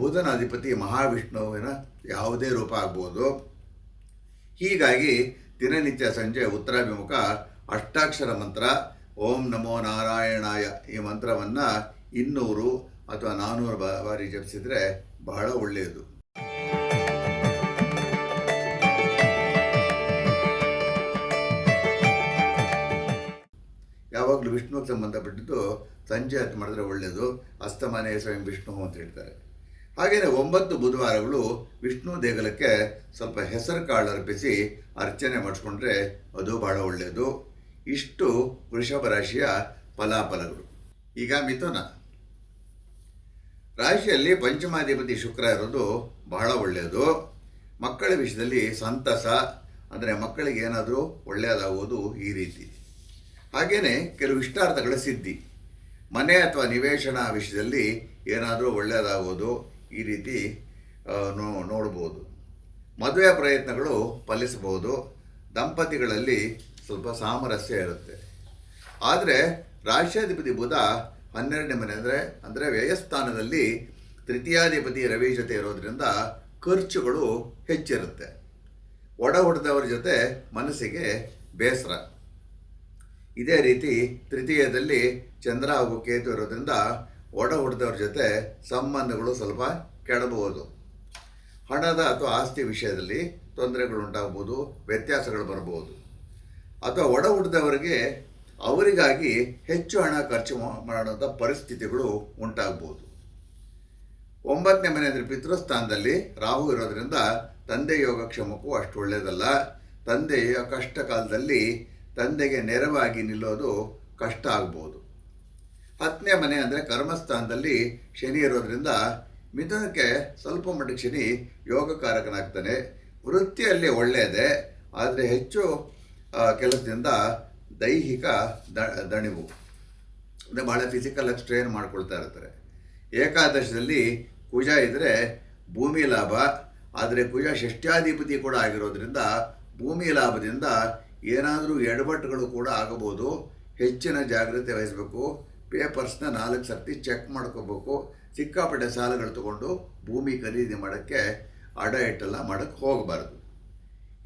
ಬುಧನ ಅಧಿಪತಿ ಮಹಾವಿಷ್ಣುವಿನ ಯಾವುದೇ ರೂಪ ಆಗ್ಬೋದು. ಹೀಗಾಗಿ ದಿನನಿತ್ಯ ಸಂಜೆ ಉತ್ತರಾಭಿಮುಖ ಅಷ್ಟಾಕ್ಷರ ಮಂತ್ರ ಓಂ ನಮೋ ನಾರಾಯಣಾಯ ಈ ಮಂತ್ರವನ್ನು 200 ಅಥವಾ 400 ಬಾರಿ ಜಪಿಸಿದರೆ ಬಹಳ ಒಳ್ಳೆಯದು. ಯಾವಾಗಲೂ ವಿಷ್ಣುವಿಗೆ ಸಂಬಂಧಪಟ್ಟಿದ್ದು ಸಂಜೆ ಹೊತ್ತು ಮಾಡಿದ್ರೆ ಒಳ್ಳೆಯದು. ಅಸ್ತಮಾನೇ ಸ್ವಯಂ ವಿಷ್ಣು ಅಂತ ಹೇಳ್ತಾರೆ. ಹಾಗೆಯೇ 9 ಬುಧವಾರಗಳು ವಿಷ್ಣು ದೇಗುಲಕ್ಕೆ ಸ್ವಲ್ಪ ಹೆಸರು ಕಾಳು ಅರ್ಪಿಸಿ ಅರ್ಚನೆ ಮಾಡಿಸ್ಕೊಂಡ್ರೆ ಅದು ಬಹಳ ಒಳ್ಳೆಯದು. ಇಷ್ಟು ವೃಷಭ ರಾಶಿಯ ಫಲಾಫಲಗಳು. ಈಗ ಮಿಥುನ ರಾಶಿಯಲ್ಲಿ ಪಂಚಮಾಧಿಪತಿ ಶುಕ್ರ ಇರೋದು ಬಹಳ ಒಳ್ಳೆಯದು. ಮಕ್ಕಳ ವಿಷಯದಲ್ಲಿ ಸಂತಸ, ಅಂದರೆ ಮಕ್ಕಳಿಗೆ ಏನಾದರೂ ಒಳ್ಳೆಯದಾಗುವುದು ಈ ರೀತಿ. ಹಾಗೆಯೇ ಕೆಲವು ಇಷ್ಟಾರ್ಥಗಳ ಸಿದ್ಧಿ, ಮನೆ ಅಥವಾ ನಿವೇಶನ ವಿಷಯದಲ್ಲಿ ಏನಾದರೂ ಒಳ್ಳೆಯದಾಗೋದು ಈ ರೀತಿ ನೋಡ್ಬೋದು. ಮದುವೆ ಪ್ರಯತ್ನಗಳು ಫಲಿಸಬಹುದು. ದಂಪತಿಗಳಲ್ಲಿ ಸ್ವಲ್ಪ ಸಾಮರಸ್ಯ ಇರುತ್ತೆ. ಆದರೆ ರಾಶ್ಯಾಧಿಪತಿ ಬುಧ 12ನೇ ಮನೆ ಅಂದರೆ ವ್ಯಯಸ್ಥಾನದಲ್ಲಿ ತೃತೀಯಾಧಿಪತಿ ರವಿ ಜೊತೆ ಇರೋದ್ರಿಂದ ಖರ್ಚುಗಳು ಹೆಚ್ಚಿರುತ್ತೆ. ಒಡ ಹುಟ್ಟಿದವರ ಜೊತೆ ಮನಸ್ಸಿಗೆ ಬೇಸರ. ಇದೇ ರೀತಿ ತೃತೀಯದಲ್ಲಿ ಚಂದ್ರ ಹಾಗೂ ಕೇತು ಇರೋದ್ರಿಂದ ಒಡ ಹುಟ್ಟಿದವ್ರ ಜೊತೆ ಸಂಬಂಧಗಳು ಸ್ವಲ್ಪ ಕೆಡಬಹುದು. ಹಣದ ಅಥವಾ ಆಸ್ತಿ ವಿಷಯದಲ್ಲಿ ತೊಂದರೆಗಳು ಉಂಟಾಗ್ಬೋದು, ವ್ಯತ್ಯಾಸಗಳು ಬರಬಹುದು. ಅಥವಾ ಒಡ ಹುಟ್ಟಿದವರಿಗೆ ಅವರಿಗಾಗಿ ಹೆಚ್ಚು ಹಣ ಖರ್ಚು ಮಾಡುವಂಥ ಪರಿಸ್ಥಿತಿಗಳು ಉಂಟಾಗ್ಬೋದು. 9ನೇ ಮನೆ ಅಂದರೆ ಪಿತೃಸ್ಥಾನದಲ್ಲಿ ರಾಹು ಇರೋದ್ರಿಂದ ತಂದೆ ಯೋಗಕ್ಷೇಮಕ್ಕೂ ಅಷ್ಟು ಒಳ್ಳೆಯದಲ್ಲ. ತಂದೆಯ ಕಷ್ಟ ಕಾಲದಲ್ಲಿ ತಂದೆಗೆ ನೆರವಾಗಿ ನಿಲ್ಲೋದು ಕಷ್ಟ ಆಗ್ಬೋದು. 10ನೇ ಮನೆ ಅಂದರೆ ಕರ್ಮಸ್ಥಾನದಲ್ಲಿ ಶನಿ ಇರೋದ್ರಿಂದ ಮಿಥುನಕ್ಕೆ ಸ್ವಲ್ಪ ಮಟ್ಟಿಗೆ ಶನಿ ಯೋಗಕಾರಕನಾಗ್ತಾನೆ. ವೃತ್ತಿಯಲ್ಲಿ ಒಳ್ಳೆಯದೇ, ಆದರೆ ಹೆಚ್ಚು ಕೆಲಸದಿಂದ ದೈಹಿಕ ದಣಿವು ಅಂದರೆ ಭಾಳ ಫಿಸಿಕಲ್ ಸ್ಟ್ರೇನ್ ಮಾಡ್ಕೊಳ್ತಾ ಇರ್ತಾರೆ. ಏಕಾದಶದಲ್ಲಿ ಕುಜ ಇದ್ದರೆ ಭೂಮಿ ಲಾಭ, ಆದರೆ ಕುಜ ಷಷ್ಠ್ಯಾಧಿಪತಿ ಕೂಡ ಆಗಿರೋದ್ರಿಂದ ಭೂಮಿ ಲಾಭದಿಂದ ಏನಾದರೂ ಎಡವಟ್ಟುಗಳು ಕೂಡ ಆಗಬಹುದು. ಹೆಚ್ಚಿನ ಜಾಗ್ರತೆ ವಹಿಸಬೇಕು. ಪೇಪರ್ಸ್ನ 4 ಸರ್ತಿ ಚೆಕ್ ಮಾಡ್ಕೋಬೇಕು. ಸಿಕ್ಕಾಪಟ್ಟೆ ಸಾಲಗಳು ತಗೊಂಡು ಭೂಮಿ ಖರೀದಿ ಮಾಡೋಕ್ಕೆ ಅಡ ಇಟ್ಟೆಲ್ಲ ಮಾಡೋಕ್ಕೆ ಹೋಗಬಾರ್ದು.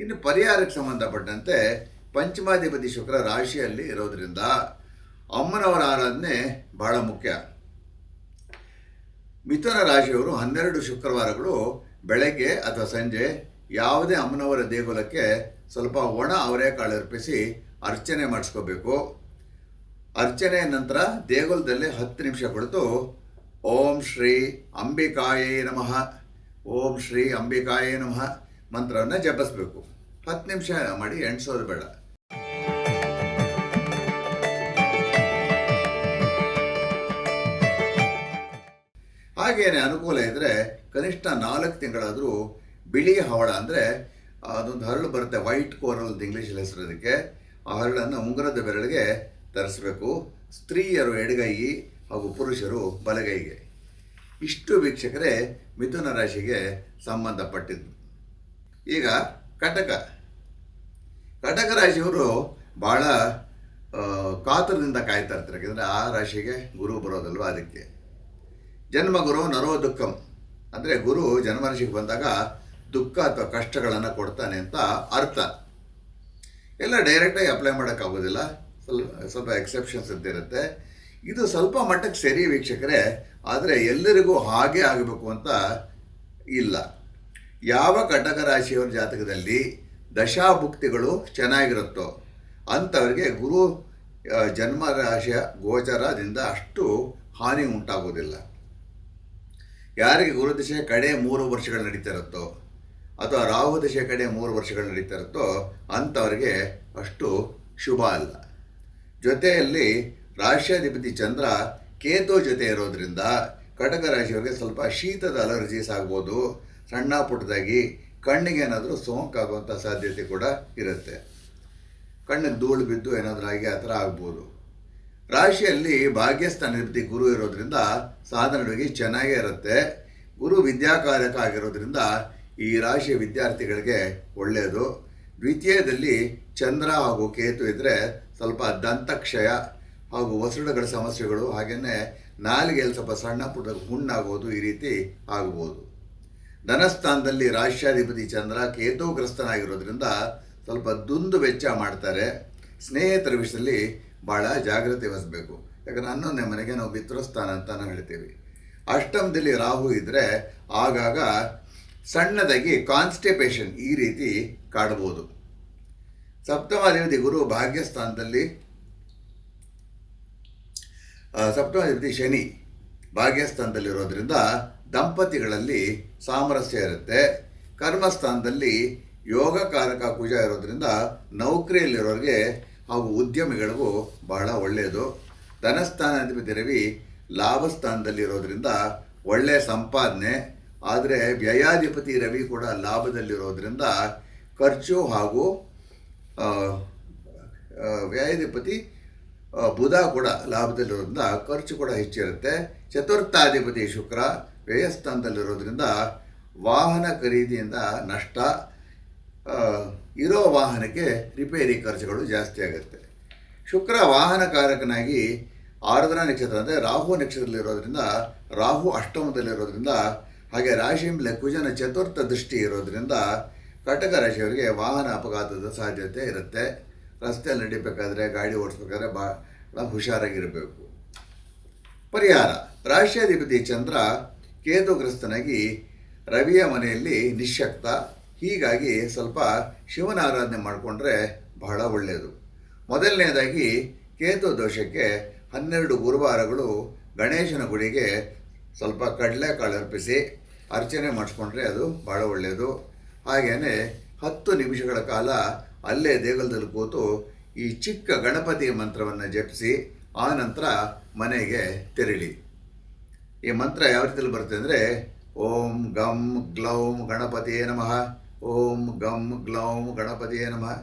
ಇನ್ನು ಪರಿಹಾರಕ್ಕೆ ಸಂಬಂಧಪಟ್ಟಂತೆ ಪಂಚಮಾಧಿಪತಿ ಶುಕ್ರ ರಾಶಿಯಲ್ಲಿ ಇರೋದ್ರಿಂದ ಅಮ್ಮನವರ ಆರಾಧನೆ ಬಹಳ ಮುಖ್ಯ. ಮಿಥುನ ರಾಶಿಯವರು 12 ಶುಕ್ರವಾರಗಳು ಬೆಳಗ್ಗೆ ಅಥವಾ ಸಂಜೆ ಯಾವುದೇ ಅಮ್ಮನವರ ದೇಗುಲಕ್ಕೆ ಸ್ವಲ್ಪ ಒಣ ಅವರೆಕಾಳು ಅರ್ಪಿಸಿ ಅರ್ಚನೆ ಮಾಡಿಸ್ಕೋಬೇಕು. ಅರ್ಚನೆ ನಂತರ ದೇಗುಲದಲ್ಲಿ 10 ನಿಮಿಷ ಕುಳಿತು ಓಂ ಶ್ರೀ ಅಂಬಿಕಾಯೇ ನಮಃ, ಓಂ ಶ್ರೀ ಅಂಬಿಕಾಯೇ ನಮಃ ಮಂತ್ರವನ್ನು ಜಪಿಸಬೇಕು. 10 ನಿಮಿಷ ಮಾಡಿ ಎಣಿಸೋದು ಬೇಡ. ಹಾಗೇನೆ ಅನುಕೂಲ ಇದ್ದರೆ ಕನಿಷ್ಠ 4 ತಿಂಗಳಾದರೂ ಬಿಳಿ ಹವಳ ಅಂದರೆ ಅದೊಂದು ಹರಳು ಬರುತ್ತೆ, ವೈಟ್ ಕೋರಲ್ ಅಂತ ಇಂಗ್ಲೀಷಲ್ಲಿ ಹೆಸರು. ಅದಕ್ಕೆ ಆ ಹರಳನ್ನು ಉಂಗುರದ ಬೆರಳಿಗೆ ತರಿಸಬೇಕು. ಸ್ತ್ರೀಯರು ಎಡಗೈ ಹಾಗೂ ಪುರುಷರು ಬಲಗೈಗೆ. ಇಷ್ಟು ವೀಕ್ಷಕರೇ ಮಿಥುನ ರಾಶಿಗೆ ಸಂಬಂಧಪಟ್ಟಿದ್ದು. ಈಗ ಕಟಕ ರಾಶಿಯವರು ಭಾಳ ಕಾತರದಿಂದ ಕಾಯ್ತಾ ಇರ್ತಾರೆ. ಯಾಕೆಂದರೆ ಆ ರಾಶಿಗೆ ಗುರು ಬರೋದಲ್ವ, ಅದಕ್ಕೆ ಜನ್ಮ ಗುರು ನರೋ ದುಃಖಂ ಅಂದರೆ ಗುರು ಜನ್ಮರಾಶಿಗೆ ಬಂದಾಗ ದುಃಖ ಅಥವಾ ಕಷ್ಟಗಳನ್ನು ಕೊಡ್ತಾನೆ ಅಂತ ಅರ್ಥ. ಎಲ್ಲ ಡೈರೆಕ್ಟಾಗಿ ಅಪ್ಲೈ ಮಾಡೋಕ್ಕಾಗೋದಿಲ್ಲ, ಸ್ವಲ್ಪ ಎಕ್ಸೆಪ್ಷನ್ಸ್ ಇರುತ್ತೆ. ಇದು ಸ್ವಲ್ಪ ಮಟ್ಟಕ್ಕೆ ಸರಿ ವೀಕ್ಷಕರೇ, ಆದರೆ ಎಲ್ಲರಿಗೂ ಹಾಗೆ ಆಗಬೇಕು ಅಂತ ಇಲ್ಲ. ಯಾವ ಕಟಕ ರಾಶಿಯವರ ಜಾತಕದಲ್ಲಿ ದಶಾಭುಕ್ತಿಗಳು ಚೆನ್ನಾಗಿರುತ್ತೋ ಅಂಥವ್ರಿಗೆ ಗುರು ಜನ್ಮ ರಾಶಿಯ ಗೋಚರದಿಂದ ಅಷ್ಟು ಹಾನಿ ಉಂಟಾಗೋದಿಲ್ಲ. ಯಾರಿಗೆ ಗುರು ದಶೆ ಕಡೆ 3 ವರ್ಷಗಳು ನಡೀತಾ ಇರುತ್ತೋ ಅಥವಾ ರಾಹು ದಶೆ ಕಡೆ 3 ವರ್ಷಗಳು ನಡೀತಾ ಇರುತ್ತೋ ಅಂಥವ್ರಿಗೆ ಅಷ್ಟು ಶುಭ ಅಲ್ಲ. ಜೊತೆಯಲ್ಲಿ ರಾಶ್ಯಾಧಿಪತಿ ಚಂದ್ರ ಕೇತು ಜೊತೆ ಇರೋದ್ರಿಂದ ಕಟಕ ರಾಶಿಯವರಿಗೆ ಸ್ವಲ್ಪ ಶೀತದ ಅಲರ್ಜೀಸ್ ಆಗ್ಬೋದು. ಸಣ್ಣ ಪುಟ್ಟದಾಗಿ ಕಣ್ಣಿಗೆ ಏನಾದರೂ ಸೋಂಕಾಗುವಂಥ ಸಾಧ್ಯತೆ ಕೂಡ ಇರುತ್ತೆ. ಕಣ್ಣಿಗೆ ಧೂಳು ಬಿದ್ದು ಏನಾದರೂ ಆಗಿ ಆ ಥರ ಆಗ್ಬೋದು. ರಾಶಿಯಲ್ಲಿ ಭಾಗ್ಯಸ್ಥಾನಾಧಿಪತಿ ಗುರು ಇರೋದ್ರಿಂದ ಸಾಧಾರಣವಾಗಿ ಚೆನ್ನಾಗೇ ಇರುತ್ತೆ. ಗುರು ವಿದ್ಯಾಕಾರಕ ಆಗಿರೋದ್ರಿಂದ ಈ ರಾಶಿಯ ವಿದ್ಯಾರ್ಥಿಗಳಿಗೆ ಒಳ್ಳೆಯದು. ದ್ವಿತೀಯದಲ್ಲಿ ಚಂದ್ರ ಹಾಗೂ ಕೇತು ಇದ್ದರೆ ಸ್ವಲ್ಪ ದಂತಕ್ಷಯ ಹಾಗೂ ಒಸಡುಗಳ ಸಮಸ್ಯೆಗಳು, ಹಾಗೆಯೇ ನಾಲಿಗೆಯಲ್ಲಿ ಸ್ವಲ್ಪ ಸಣ್ಣ ಪುಟ್ಟ ಹುಣ್ಣಾಗೋದು, ಈ ರೀತಿ ಆಗ್ಬೋದು. ಧನಸ್ಥಾನದಲ್ಲಿ ರಾಶ್ಯಾಧಿಪತಿ ಚಂದ್ರ ಕೇತುಗ್ರಸ್ತನಾಗಿರೋದ್ರಿಂದ ಸ್ವಲ್ಪ ದುಂದು ವೆಚ್ಚ ಮಾಡ್ತಾರೆ. ಸ್ನೇಹಿತರ ವಿಷಯದಲ್ಲಿ ಭಾಳ ಜಾಗ್ರತೆ ವಹಿಸಬೇಕು. ಯಾಕಂದರೆ 11ನೇ ಮನೆಗೆ ನಾವು ಪಿತೃಸ್ಥಾನ ಅಂತ ಹೇಳ್ತೀವಿ. ಅಷ್ಟಮದಲ್ಲಿ ರಾಹು ಇದ್ದರೆ ಆಗಾಗ ಸಣ್ಣದಾಗಿ ಕಾನ್ಸ್ಟಿಪೇಷನ್ ಈ ರೀತಿ ಕಾಡ್ಬೋದು. ಸಪ್ತಮಾಧಿಪತಿ ಗುರು ಭಾಗ್ಯಸ್ಥಾನದಲ್ಲಿ, ಸಪ್ತಮಾಧಿಪತಿ ಶನಿ ಭಾಗ್ಯಸ್ಥಾನದಲ್ಲಿರೋದ್ರಿಂದ ದಂಪತಿಗಳಲ್ಲಿ ಸಾಮರಸ್ಯ ಇರುತ್ತೆ. ಕರ್ಮಸ್ಥಾನದಲ್ಲಿ ಯೋಗಕಾರಕ ಕುಜ ಇರೋದ್ರಿಂದ ನೌಕರಿಯಲ್ಲಿರೋರಿಗೆ ಹಾಗೂ ಉದ್ಯಮಿಗಳಿಗೂ ಬಹಳ ಒಳ್ಳೆಯದು. ಧನಸ್ಥಾನಾಧಿಪತಿ ರವಿ ಲಾಭಸ್ಥಾನದಲ್ಲಿರೋದ್ರಿಂದ ಒಳ್ಳೆಯ ಸಂಪಾದನೆ, ಆದರೆ ವ್ಯಯಾಧಿಪತಿ ರವಿ ಕೂಡ ಲಾಭದಲ್ಲಿರೋದ್ರಿಂದ ಖರ್ಚು ಹಾಗೂ ವ್ಯಯಾಧಿಪತಿ ಬುಧ ಕೂಡ ಲಾಭದಲ್ಲಿರೋದ್ರಿಂದ ಖರ್ಚು ಕೂಡ ಹೆಚ್ಚಿರುತ್ತೆ. ಚತುರ್ಥಾಧಿಪತಿ ಶುಕ್ರ ವ್ಯಯಸ್ಥಾನದಲ್ಲಿರೋದ್ರಿಂದ ವಾಹನ ಖರೀದಿಯಿಂದ ನಷ್ಟ, ಇರೋ ವಾಹನಕ್ಕೆ ರಿಪೇರಿ ಖರ್ಚುಗಳು ಜಾಸ್ತಿ ಆಗುತ್ತೆ. ಶುಕ್ರ ವಾಹನಕಾರಕನಾಗಿ ಆರ್ದ್ರ ನಕ್ಷತ್ರ ಅಂದರೆ ರಾಹು ನಕ್ಷತ್ರದಲ್ಲಿರೋದ್ರಿಂದ, ರಾಹು ಅಷ್ಟಮದಲ್ಲಿರೋದ್ರಿಂದ, ಹಾಗೆ ರಾಶಿ ಮೇಲೆ ಕುಜನ ಚತುರ್ಥ ದೃಷ್ಟಿ ಇರೋದ್ರಿಂದ ಕಟಕ ರಾಶಿಯವರಿಗೆ ವಾಹನ ಅಪಘಾತದ ಸಾಧ್ಯತೆ ಇರುತ್ತೆ. ರಸ್ತೆಯಲ್ಲಿ ನಡಿಬೇಕಾದ್ರೆ ಗಾಡಿ ಓಡಿಸ್ಬೇಕಾದ್ರೆ ಭಾಳ ಹುಷಾರಾಗಿರಬೇಕು. ಪರಿಹಾರ: ರಾಶಿಯಾಧಿಪತಿ ಚಂದ್ರ ಕೇತುಗ್ರಸ್ತನಾಗಿ ರವಿಯ ಮನೆಯಲ್ಲಿ ನಿಶ್ಶಕ್ತ. ಹೀಗಾಗಿ ಸ್ವಲ್ಪ ಶಿವನ ಆರಾಧನೆ ಮಾಡಿಕೊಂಡ್ರೆ ಬಹಳ ಒಳ್ಳೆಯದು. ಮೊದಲನೇದಾಗಿ ಕೇತು ದೋಷಕ್ಕೆ 12 ಗುರುವಾರಗಳು ಗಣೇಶನ ಗುಡಿಗೆ ಸ್ವಲ್ಪ ಕಡಲೆಕಾಳು ಅರ್ಪಿಸಿ ಅರ್ಚನೆ ಮಾಡಿಸ್ಕೊಂಡ್ರೆ ಅದು ಭಾಳ ಒಳ್ಳೆಯದು. ಹಾಗೆಯೇ 10 ನಿಮಿಷಗಳ ಕಾಲ ಅಲ್ಲೇ ದೇಗುಲದಲ್ಲಿ ಕೂತು ಈ ಚಿಕ್ಕ ಗಣಪತಿ ಮಂತ್ರವನ್ನು ಜಪಿಸಿ ಆ ನಂತರ ಮನೆಗೆ ತೆರಳಿ. ಈ ಮಂತ್ರ ಯಾವ ರೀತಿಯಲ್ಲಿ ಬರುತ್ತೆ ಅಂದರೆ ಓಂ ಗಂ ಗ್ಲೌಂ ಗಣಪತಿಯೇ ನಮಃ, ಓಂ ಗಂ ಗ್ಲೌಂ ಗಣಪತಿಯೇ ನಮಃ.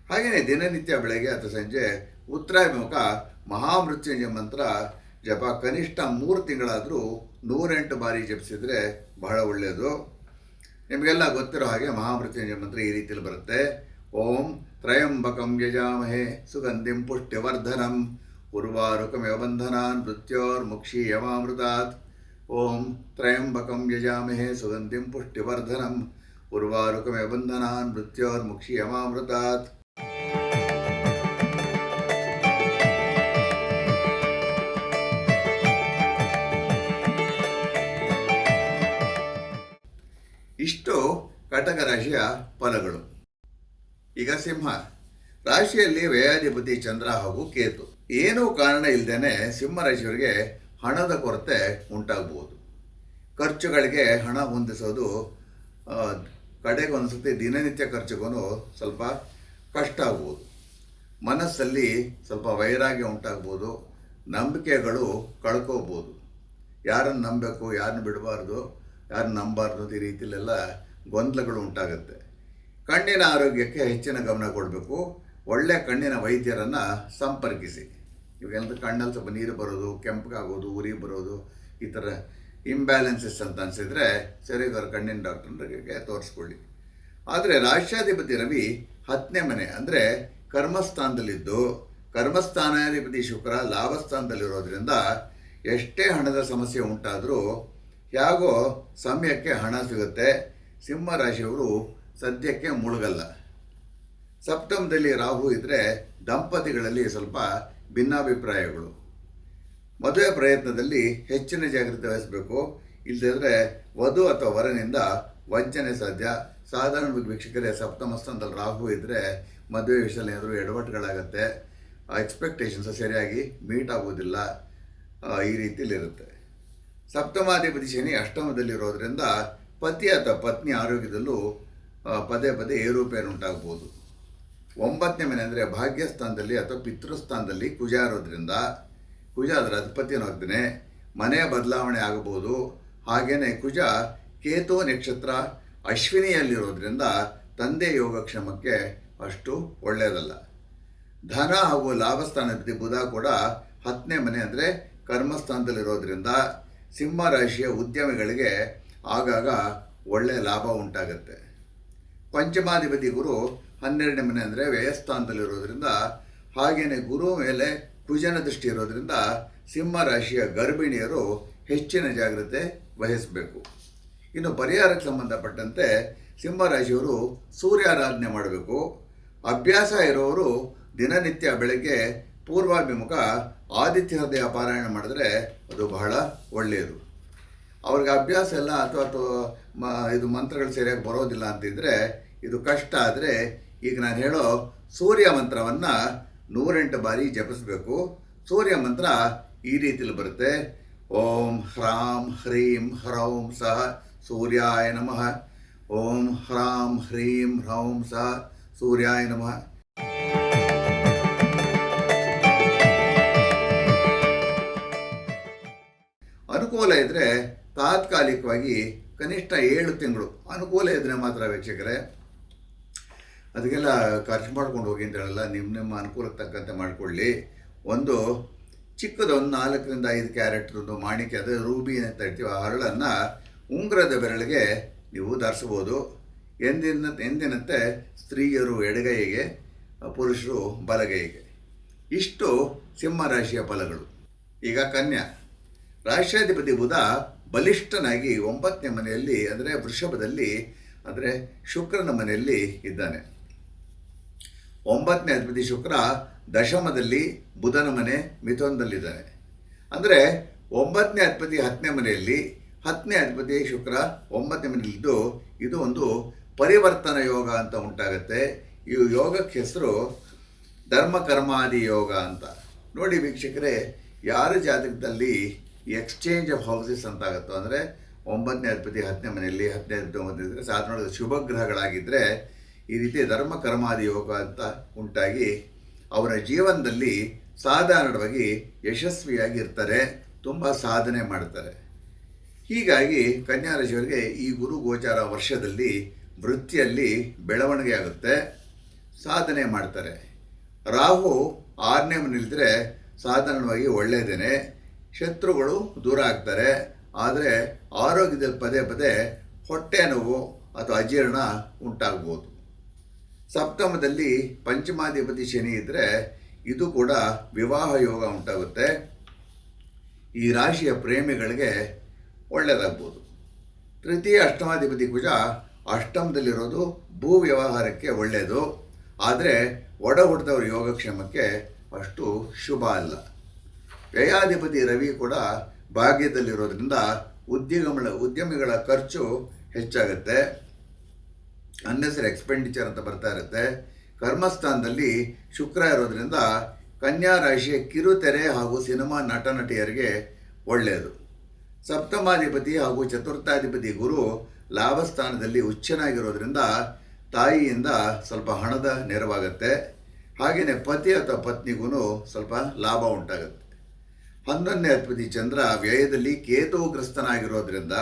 ಹಾಗೆಯೇ ದಿನನಿತ್ಯ ಬೆಳಗ್ಗೆ ಅಥವಾ ಸಂಜೆ ಉತ್ತರಾಭಿಮುಖ ಮಹಾಮೃತ್ಯುಂಜಯ ಮಂತ್ರ ಜಪ ಕನಿಷ್ಠ 3 ತಿಂಗಳಾದರೂ 108 ಬಾರಿ ಜಪಿಸಿದರೆ ಬಹಳ ಒಳ್ಳೆಯದು. ನಿಮಗೆಲ್ಲ ಗೊತ್ತಿರೋ ಹಾಗೆ ಮಹಾಮೃತ್ಯುಂಜಯ ಮಂತ್ರ ಈ ರೀತಿಯಲ್ಲಿ ಬರುತ್ತೆ. ಓಂ ತ್ರಯಂಬಕಂ ಯಜಾಮಹೇ ಸುಗಂಧಿಂ ಪುಷ್ಟ್ಯವರ್ಧನಂ ಉರ್ವಾರುಕಮಿವ ಬಂಧನಾನ್ ಮೃತ್ಯೋರ್ಮುಕ್ಷೀಯಮಾಮೃತಾತ್. ಓಂ ತ್ರಯಂಬಕಂ ಯಜಾಮಹೇ ಸುಗಂಧಿಂ ಪುಷ್ಟ್ಯವರ್ಧನಂ ಉರ್ವಾರುಕಮಿವ ಬಂಧನಾನ್ ಮೃತ್ಯೋರ್ಮುಕ್ಷೀಯಮಾಮೃತಾತ್. ಇಷ್ಟು ಕಟಕ ರಾಶಿಯ ಫಲಗಳು. ಈಗ ಸಿಂಹ ರಾಶಿಯಲ್ಲಿ ವ್ಯಯಾಧಿಪತಿ ಚಂದ್ರ ಹಾಗೂ ಕೇತು. ಏನೂ ಕಾರಣ ಇಲ್ಲದೇನೆ ಸಿಂಹ ರಾಶಿಯವರಿಗೆ ಹಣದ ಕೊರತೆ ಉಂಟಾಗಬಹುದು. ಖರ್ಚುಗಳಿಗೆ ಹಣ ಹೊಂದಿಸೋದು ಕಡೆಗೆ ಒಂದ್ಸತಿ ದಿನನಿತ್ಯ ಖರ್ಚಿಗೂ ಸ್ವಲ್ಪ ಕಷ್ಟ ಆಗ್ಬೋದು. ಮನಸ್ಸಲ್ಲಿ ಸ್ವಲ್ಪ ವೈರಾಗ್ಯ ಉಂಟಾಗ್ಬೋದು. ನಂಬಿಕೆಗಳು ಕಳ್ಕೋಬೋದು. ಯಾರನ್ನು ನಂಬಬೇಕು, ಯಾರನ್ನು ಬಿಡಬಾರ್ದು, ಯಾರನ್ನು ನಂಬಾರ್ದು, ಈ ರೀತಿಯಲ್ಲೆಲ್ಲ ಗೊಂದಲಗಳು ಉಂಟಾಗುತ್ತೆ. ಕಣ್ಣಿನ ಆರೋಗ್ಯಕ್ಕೆ ಹೆಚ್ಚಿನ ಗಮನ ಕೊಡಬೇಕು. ಒಳ್ಳೆಯ ಕಣ್ಣಿನ ವೈದ್ಯರನ್ನು ಸಂಪರ್ಕಿಸಿ. ಇವೆಲ್ಲ ಕಣ್ಣಲ್ಲಿ ಸ್ವಲ್ಪ ನೀರು ಬರೋದು, ಕೆಂಪಗಾಗೋದು, ಉರಿ ಬರೋದು, ಈ ಥರ ಇಂಬ್ಯಾಲೆನ್ಸಸ್ ಅಂತ ಅನಿಸಿದರೆ ಸರಿ ಕಣ್ಣಿನ ಡಾಕ್ಟ್ರಿಗೆ ತೋರಿಸ್ಕೊಳ್ಳಿ. ಆದರೆ ರಾಷ್ಟ್ರಾಧಿಪತಿ ರವಿ 10ನೇ ಮನೆ ಅಂದರೆ ಕರ್ಮಸ್ಥಾನದಲ್ಲಿದ್ದು ಕರ್ಮಸ್ಥಾನಾಧಿಪತಿ ಶುಕ್ರ ಲಾಭಸ್ಥಾನದಲ್ಲಿರೋದ್ರಿಂದ ಎಷ್ಟೇ ಹಣದ ಸಮಸ್ಯೆ ಉಂಟಾದರೂ ಹೇಗೋ ಸಮಯಕ್ಕೆ ಹಣ ಸಿಗುತ್ತೆ. ಸಿಂಹ ರಾಶಿಯವರು ಸದ್ಯಕ್ಕೆ ಮುಳುಗಲ್ಲ. ಸಪ್ತಮದಲ್ಲಿ ರಾಹು ಇದ್ದರೆ ದಂಪತಿಗಳಲ್ಲಿ ಸ್ವಲ್ಪ ಭಿನ್ನಾಭಿಪ್ರಾಯಗಳು. ಮದುವೆ ಪ್ರಯತ್ನದಲ್ಲಿ ಹೆಚ್ಚಿನ ಜಾಗೃತಿ ವಹಿಸಬೇಕು. ಇಲ್ಲದಿದ್ದರೆ ವಧು ಅಥವಾ ವರನಿಂದ ವಂಚನೆ ಸಾಧ್ಯ. ಸಾಧಾರಣ ವೀಕ್ಷಕರೇ, ಸಪ್ತಮ ಸ್ಥಾನದಲ್ಲಿ ರಾಹು ಇದ್ದರೆ ಮದುವೆ ವಿಷಯದಲ್ಲಿ ಏನಾದರೂ ಎಡವಟ್ಟುಗಳಾಗತ್ತೆ. ಎಕ್ಸ್ಪೆಕ್ಟೇಷನ್ಸ್ ಸರಿಯಾಗಿ ಮೀಟ್ ಆಗೋದಿಲ್ಲ. ಈ ರೀತಿಯಲ್ಲಿರುತ್ತೆ. ಸಪ್ತಮಾಧಿಪತಿ ಶನಿ ಅಷ್ಟಮದಲ್ಲಿರೋದ್ರಿಂದ ಪತಿ ಅಥವಾ ಪತ್ನಿ ಆರೋಗ್ಯದಲ್ಲೂ ಪದೇ ಪದೇ ಏರುಪೇರು ಉಂಟಾಗ್ಬೋದು. 9ನೇ ಮನೆ ಅಂದರೆ ಭಾಗ್ಯಸ್ಥಾನದಲ್ಲಿ ಅಥವಾ ಪಿತೃಸ್ಥಾನದಲ್ಲಿ ಕುಜ ಇರೋದ್ರಿಂದ ಕುಜ ಅದರ ಅಧಿಪತಿಯನ್ನಾಗ್ತಾನೆ. ಮನೆಯ ಬದಲಾವಣೆ ಆಗಬಹುದು. ಹಾಗೆಯೇ ಕುಜ ಕೇತು ನಕ್ಷತ್ರ ಅಶ್ವಿನಿಯಲ್ಲಿರೋದ್ರಿಂದ ತಂದೆ ಯೋಗಕ್ಷೇಮಕ್ಕೆ ಅಷ್ಟು ಒಳ್ಳೆಯದಲ್ಲ. ಧನ ಹಾಗೂ ಲಾಭಸ್ಥಾನಾಧಿಪತಿ ಬುಧ ಕೂಡ 10ನೇ ಮನೆ ಅಂದರೆ ಕರ್ಮಸ್ಥಾನದಲ್ಲಿರೋದ್ರಿಂದ ಸಿಂಹ ರಾಶಿಯ ಉದ್ಯಮಿಗಳಿಗೆ ಆಗಾಗ ಒಳ್ಳೆಯ ಲಾಭ ಉಂಟಾಗುತ್ತೆ. ಪಂಚಮಾಧಿಪತಿ ಗುರು 12ನೇ ಮನೆ ಅಂದರೆ ವ್ಯಯಸ್ಥಾನದಲ್ಲಿರೋದ್ರಿಂದ ಹಾಗೆಯೇ ಗುರು ಮೇಲೆ ಕುಜನ ದೃಷ್ಟಿ ಇರೋದ್ರಿಂದ ಸಿಂಹ ರಾಶಿಯ ಗರ್ಭಿಣಿಯರು ಹೆಚ್ಚಿನ ಜಾಗ್ರತೆ ವಹಿಸಬೇಕು. ಇನ್ನು ಪರಿಹಾರಕ್ಕೆ ಸಂಬಂಧಪಟ್ಟಂತೆ ಸಿಂಹ ರಾಶಿಯವರು ಸೂರ್ಯಾರಾಧನೆ ಮಾಡಬೇಕು. ಅಭ್ಯಾಸ ಇರೋರು ದಿನನಿತ್ಯ ಬೆಳಗ್ಗೆ ಪೂರ್ವಾಭಿಮುಖ ಆದಿತ್ಯ ಹೃದಯ ಪಾರಾಯಣ ಮಾಡಿದ್ರೆ ಅದು ಬಹಳ ಒಳ್ಳೆಯದು. ಅವ್ರಿಗೆ ಅಭ್ಯಾಸ ಎಲ್ಲ ಅಥವಾ ಇದು ಮಂತ್ರಗಳು ಸರಿಯಾಗಿ ಬರೋದಿಲ್ಲ ಅಂತಿದ್ರೆ ಇದು ಕಷ್ಟ. ಆದರೆ ಈಗ ನಾನು ಹೇಳೋ ಸೂರ್ಯ ಮಂತ್ರವನ್ನು 108 ಬಾರಿ ಜಪಿಸಬೇಕು. ಸೂರ್ಯ ಮಂತ್ರ ಈ ರೀತಿಯಲ್ಲಿ ಬರುತ್ತೆ. ಓಂ ಹ್ರಾಂ ಹ್ರೀಂ ಹ್ರೌಂ ಸಹ ಸೂರ್ಯಾಯ ನಮಃ. ಓಂ ಹ್ರಾಂ ಹ್ರೀಂ ಹ್ರೌಂ ಸಹ ಸೂರ್ಯಾಯ ನಮಃ. ಅನುಕೂಲ ಇದ್ದರೆ ತಾತ್ಕಾಲಿಕವಾಗಿ ಕನಿಷ್ಠ 7 ತಿಂಗಳು ಅನುಕೂಲ ಇದ್ದರೆ ಮಾತ್ರ ವೀಕ್ಷಕರೇ. ಅದಕ್ಕೆಲ್ಲ ಖರ್ಚು ಮಾಡ್ಕೊಂಡು ಹೋಗಿ ಅಂತ ಹೇಳಲ್ಲ, ನಿಮ್ಮ ಅನುಕೂಲಕ್ಕೆ ತಕ್ಕಂತೆ ಮಾಡಿಕೊಳ್ಳಿ. ಒಂದು ಚಿಕ್ಕದೊಂದು 4 ರಿಂದ 5 ಕ್ಯಾರೆಟ್ರದ್ದು ಮಾಣಿಕ್ಯ, ಅದು ರೂಬಿ ಅಂತ ಹೇಳ್ತೀವಿ, ಆ ಹರಳನ್ನು ಉಂಗುರದ ಬೆರಳಿಗೆ ನೀವು ಧರಿಸ್ಬೋದು. ಎಂದಿನಂತೆ ಸ್ತ್ರೀಯರು ಎಡಗೈಗೆ, ಪುರುಷರು ಬಲಗೈಗೆ. ಇಷ್ಟು ಸಿಂಹ ರಾಶಿಯ ಫಲಗಳು. ಈಗ ಕನ್ಯಾ ರಾಷ್ಟ್ರಾಧಿಪತಿ ಬುಧ ಬಲಿಷ್ಠನಾಗಿ 9ನೇ ಮನೆಯಲ್ಲಿ ಅಂದರೆ ವೃಷಭದಲ್ಲಿ ಅಂದರೆ ಶುಕ್ರನ ಮನೆಯಲ್ಲಿ ಇದ್ದಾನೆ. 9ನೇ ಅಧಿಪತಿ ಶುಕ್ರ ದಶಮದಲ್ಲಿ ಬುಧನ ಮನೆ ಮಿಥುನದಲ್ಲಿದ್ದಾನೆ. ಅಂದರೆ 9ನೇ ಅಧಿಪತಿ 10ನೇ ಮನೆಯಲ್ಲಿ, 10ನೇ ಅಧಿಪತಿ ಶುಕ್ರ 9ನೇ ಮನೆಯಲ್ಲಿದ್ದು ಇದು ಒಂದು ಪರಿವರ್ತನ ಯೋಗ ಅಂತ ಉಂಟಾಗುತ್ತೆ. ಈ ಯೋಗಕ್ಕೆ ಹೆಸರು ಧರ್ಮ ಕರ್ಮಾದಿ ಯೋಗ ಅಂತ. ನೋಡಿ ವೀಕ್ಷಕರೇ, ಯಾರ ಜಾತಕದಲ್ಲಿ ಎಕ್ಸ್ಚೇಂಜ್ ಆಫ್ ಹೌಸಸ್ ಅಂತ ಆಗುತ್ತೋ ಅಂದರೆ 9ನೇ ಅಧಿಪತಿ 10ನೇ ಮನೆಯಲ್ಲಿ, 10ನೇ ಅಧಿಪತಿ 9ನೇ ಇದ್ದರೆ ಸಾಧಾರಣ ಶುಭ ಗ್ರಹಗಳಾಗಿದ್ದರೆ ಈ ರೀತಿ ಧರ್ಮ ಕರ್ಮಾದಿ ಯೋಗ ಅಂತ ಉಂಟಾಗಿ ಅವರ ಜೀವನದಲ್ಲಿ ಸಾಧಾರಣವಾಗಿ ಯಶಸ್ವಿಯಾಗಿ ಇರ್ತಾರೆ, ತುಂಬ ಸಾಧನೆ ಮಾಡ್ತಾರೆ. ಹೀಗಾಗಿ ಕನ್ಯಾ ರಾಶಿಯವರಿಗೆ ಈ ಗುರು ಗೋಚಾರ ವರ್ಷದಲ್ಲಿ ವೃತ್ತಿಯಲ್ಲಿ ಬೆಳವಣಿಗೆ ಆಗುತ್ತೆ, ಸಾಧನೆ ಮಾಡ್ತಾರೆ. ರಾಹು 6ನೇ ಮನೆಯಲ್ಲಿದ್ದರೆ ಸಾಧಾರಣವಾಗಿ ಒಳ್ಳೆಯದೇನೆ, ಶತ್ರುಗಳು ದೂರ ಆಗ್ತಾರೆ. ಆದರೆ ಆರೋಗ್ಯದಲ್ಲಿ ಪದೇ ಪದೇ ಹೊಟ್ಟೆ ನೋವು ಅಥವಾ ಅಜೀರ್ಣ ಉಂಟಾಗ್ಬೋದು. ಸಪ್ತಮದಲ್ಲಿ ಪಂಚಮಾಧಿಪತಿ ಶನಿ ಇದ್ದರೆ ಇದು ಕೂಡ ವಿವಾಹ ಯೋಗ ಉಂಟಾಗುತ್ತೆ. ಈ ರಾಶಿಯ ಪ್ರೇಮಿಗಳಿಗೆ ಒಳ್ಳೆಯದಾಗ್ಬೋದು. ತೃತೀಯ ಅಷ್ಟಮಾಧಿಪತಿ ಕುಜ ಅಷ್ಟಮದಲ್ಲಿರೋದು ಭೂ ವ್ಯವಹಾರಕ್ಕೆ ಒಳ್ಳೆಯದು, ಆದರೆ ಒಡ ಹುಟ್ಟಿದವರ ಯೋಗಕ್ಷೇಮಕ್ಕೆ ಅಷ್ಟು ಶುಭ ಅಲ್ಲ. ವ್ಯಯಾಧಿಪತಿ ರವಿ ಕೂಡ ಭಾಗ್ಯದಲ್ಲಿರೋದ್ರಿಂದ ಉದ್ಯಮಿಗಳ ಖರ್ಚು ಹೆಚ್ಚಾಗುತ್ತೆ, ಅನ್ನೆಸರಿ ಎಕ್ಸ್ಪೆಂಡಿಚರ್ ಅಂತ ಬರ್ತಾ ಇರುತ್ತೆ. ಕರ್ಮಸ್ಥಾನದಲ್ಲಿ ಶುಕ್ರ ಇರೋದ್ರಿಂದ ಕನ್ಯಾ ರಾಶಿಯ ಕಿರುತೆರೆ ಹಾಗೂ ಸಿನಿಮಾ ನಟ ನಟಿಯರಿಗೆ ಒಳ್ಳೆಯದು. ಸಪ್ತಮಾಧಿಪತಿ ಹಾಗೂ ಚತುರ್ಥಾಧಿಪತಿ ಗುರು ಲಾಭಸ್ಥಾನದಲ್ಲಿ ಉಚ್ಚನಾಗಿರೋದ್ರಿಂದ ತಾಯಿಯಿಂದ ಸ್ವಲ್ಪ ಹಣದ ನೆರವಾಗುತ್ತೆ. ಹಾಗೆಯೇ ಪತಿ ಅಥವಾ ಪತ್ನಿಗೂ ಸ್ವಲ್ಪ ಲಾಭ ಉಂಟಾಗುತ್ತೆ. 11ನೇ ಅಧಿಪತಿ ಚಂದ್ರ ವ್ಯಯದಲ್ಲಿ ಕೇತುಗ್ರಸ್ತನಾಗಿರೋದ್ರಿಂದ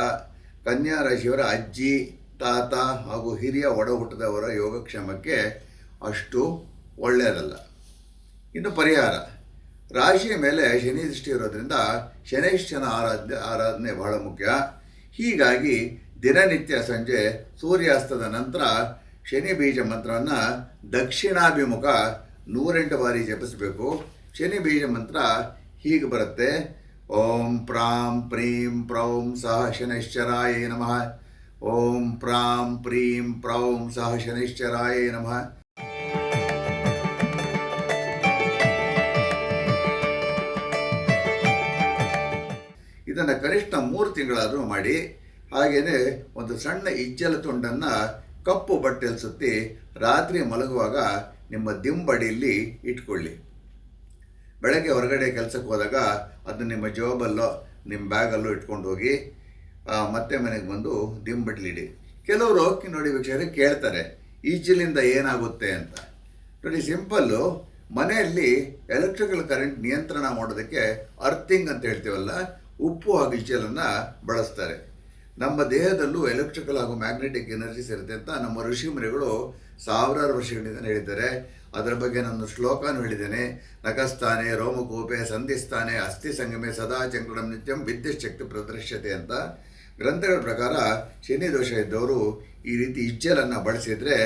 ಕನ್ಯಾ ರಾಶಿಯವರ ಅಜ್ಜಿ, ತಾತ ಹಾಗೂ ಹಿರಿಯ ಒಡ ಹುಟ್ಟಿದವರ ಯೋಗಕ್ಷೇಮಕ್ಕೆ ಅಷ್ಟು ಒಳ್ಳೆಯದಲ್ಲ. ಇನ್ನು ಪರಿಹಾರ, ರಾಶಿಯ ಮೇಲೆ ಶನಿ ದೃಷ್ಟಿ ಇರೋದ್ರಿಂದ ಶನೈಶ್ಚನ ಆರಾಧನೆ ಬಹಳ ಮುಖ್ಯ. ಹೀಗಾಗಿ ದಿನನಿತ್ಯ ಸಂಜೆ ಸೂರ್ಯಾಸ್ತದ ನಂತರ ಶನಿ ಬೀಜ ಮಂತ್ರವನ್ನು ದಕ್ಷಿಣಾಭಿಮುಖ 108 ಬಾರಿ ಜಪಿಸಬೇಕು. ಶನಿ ಬೀಜ ಮಂತ್ರ ಹೀಗೆ ಬರುತ್ತೆ: ಓಂ ಪ್ರಾಂ ಪ್ರೀಂ ಪ್ರೌಂ ಸಹ ಶನೈಶ್ಚರಾಯ ನಮಃ. ಓಂ ಪ್ರಾಂ ಪ್ರೀಂ ಪ್ರೌಂ ಸಹ ಶನೈಶ್ಚರಾಯ ನಮಃ. ಇದನ್ನು ಕನಿಷ್ಠ 3 ತಿಂಗಳಾದರೂ ಮಾಡಿ. ಹಾಗೆಯೇ ಒಂದು ಸಣ್ಣ ಇಜ್ಜಲ ತುಂಡನ್ನು ಕಪ್ಪು ಬಟ್ಟೆಯಲ್ಲಿ ಸುತ್ತಿ ರಾತ್ರಿ ಮಲಗುವಾಗ ನಿಮ್ಮ ದಿಂಬಡಿಯಲ್ಲಿ ಇಟ್ಕೊಳ್ಳಿ. ಬೆಳಗ್ಗೆ ಹೊರಗಡೆ ಕೆಲಸಕ್ಕೆ ಹೋದಾಗ ಅದನ್ನು ನಿಮ್ಮ ಜೋಬಲ್ಲೋ ನಿಮ್ಮ ಬ್ಯಾಗಲ್ಲೋ ಇಟ್ಕೊಂಡು ಹೋಗಿ ಮತ್ತೆ ಮನೆಗೆ ಬಂದು ದಿಂಬಡ್ಲಿಡಿ. ಕೆಲವರು ನೋಡಿ ವೀಕ್ಷಕರೇ ಕೇಳ್ತಾರೆ, ಈಜಲಿಂದ ಏನಾಗುತ್ತೆ ಅಂತ. ನೋಡಿ ಸಿಂಪಲ್ಲು, ಮನೆಯಲ್ಲಿ ಎಲೆಕ್ಟ್ರಿಕಲ್ ಕರೆಂಟ್ ನಿಯಂತ್ರಣ ಮಾಡೋದಕ್ಕೆ ಅರ್ಥಿಂಗ್ ಅಂತ ಹೇಳ್ತೀವಲ್ಲ, ಉಪ್ಪು ಹಾಗೂ ಈಜಲನ್ನು ಬಳಸ್ತಾರೆ. ನಮ್ಮ ದೇಹದಲ್ಲೂ ಎಲೆಕ್ಟ್ರಿಕಲ್ ಹಾಗೂ ಮ್ಯಾಗ್ನೆಟಿಕ್ ಎನರ್ಜೀಸ್ ಇರುತ್ತೆ ಅಂತ ನಮ್ಮ ಋಷಿಮುನಿಗಳು ಸಾವಿರಾರು ವರ್ಷಗಳಿಂದ ಹೇಳಿದ್ದಾರೆ. ಅದರ ಬಗ್ಗೆ ನಾನು ಶ್ಲೋಕನೂ ಹೇಳಿದ್ದೇನೆ. ನಖಸ್ಥಾನೆ ರೋಮಕೂಪೆ ಸಂಧಿಸ್ಥಾನೆ ಅಸ್ಥಿ ಸಂಗಮೆ ಸದಾ ಚಂಕ್ರಂ ನಿತ್ಯಂ ವಿದ್ಯುತ್ ಶಕ್ತಿ ಪ್ರದರ್ಶ್ಯತೆ ಅಂತ ಗ್ರಂಥಗಳ ಪ್ರಕಾರ ಶನಿ ದೋಷ ಇದ್ದವರು ಈ ರೀತಿ ಇಜ್ಜಲನ್ನು ಬಳಸಿದರೆ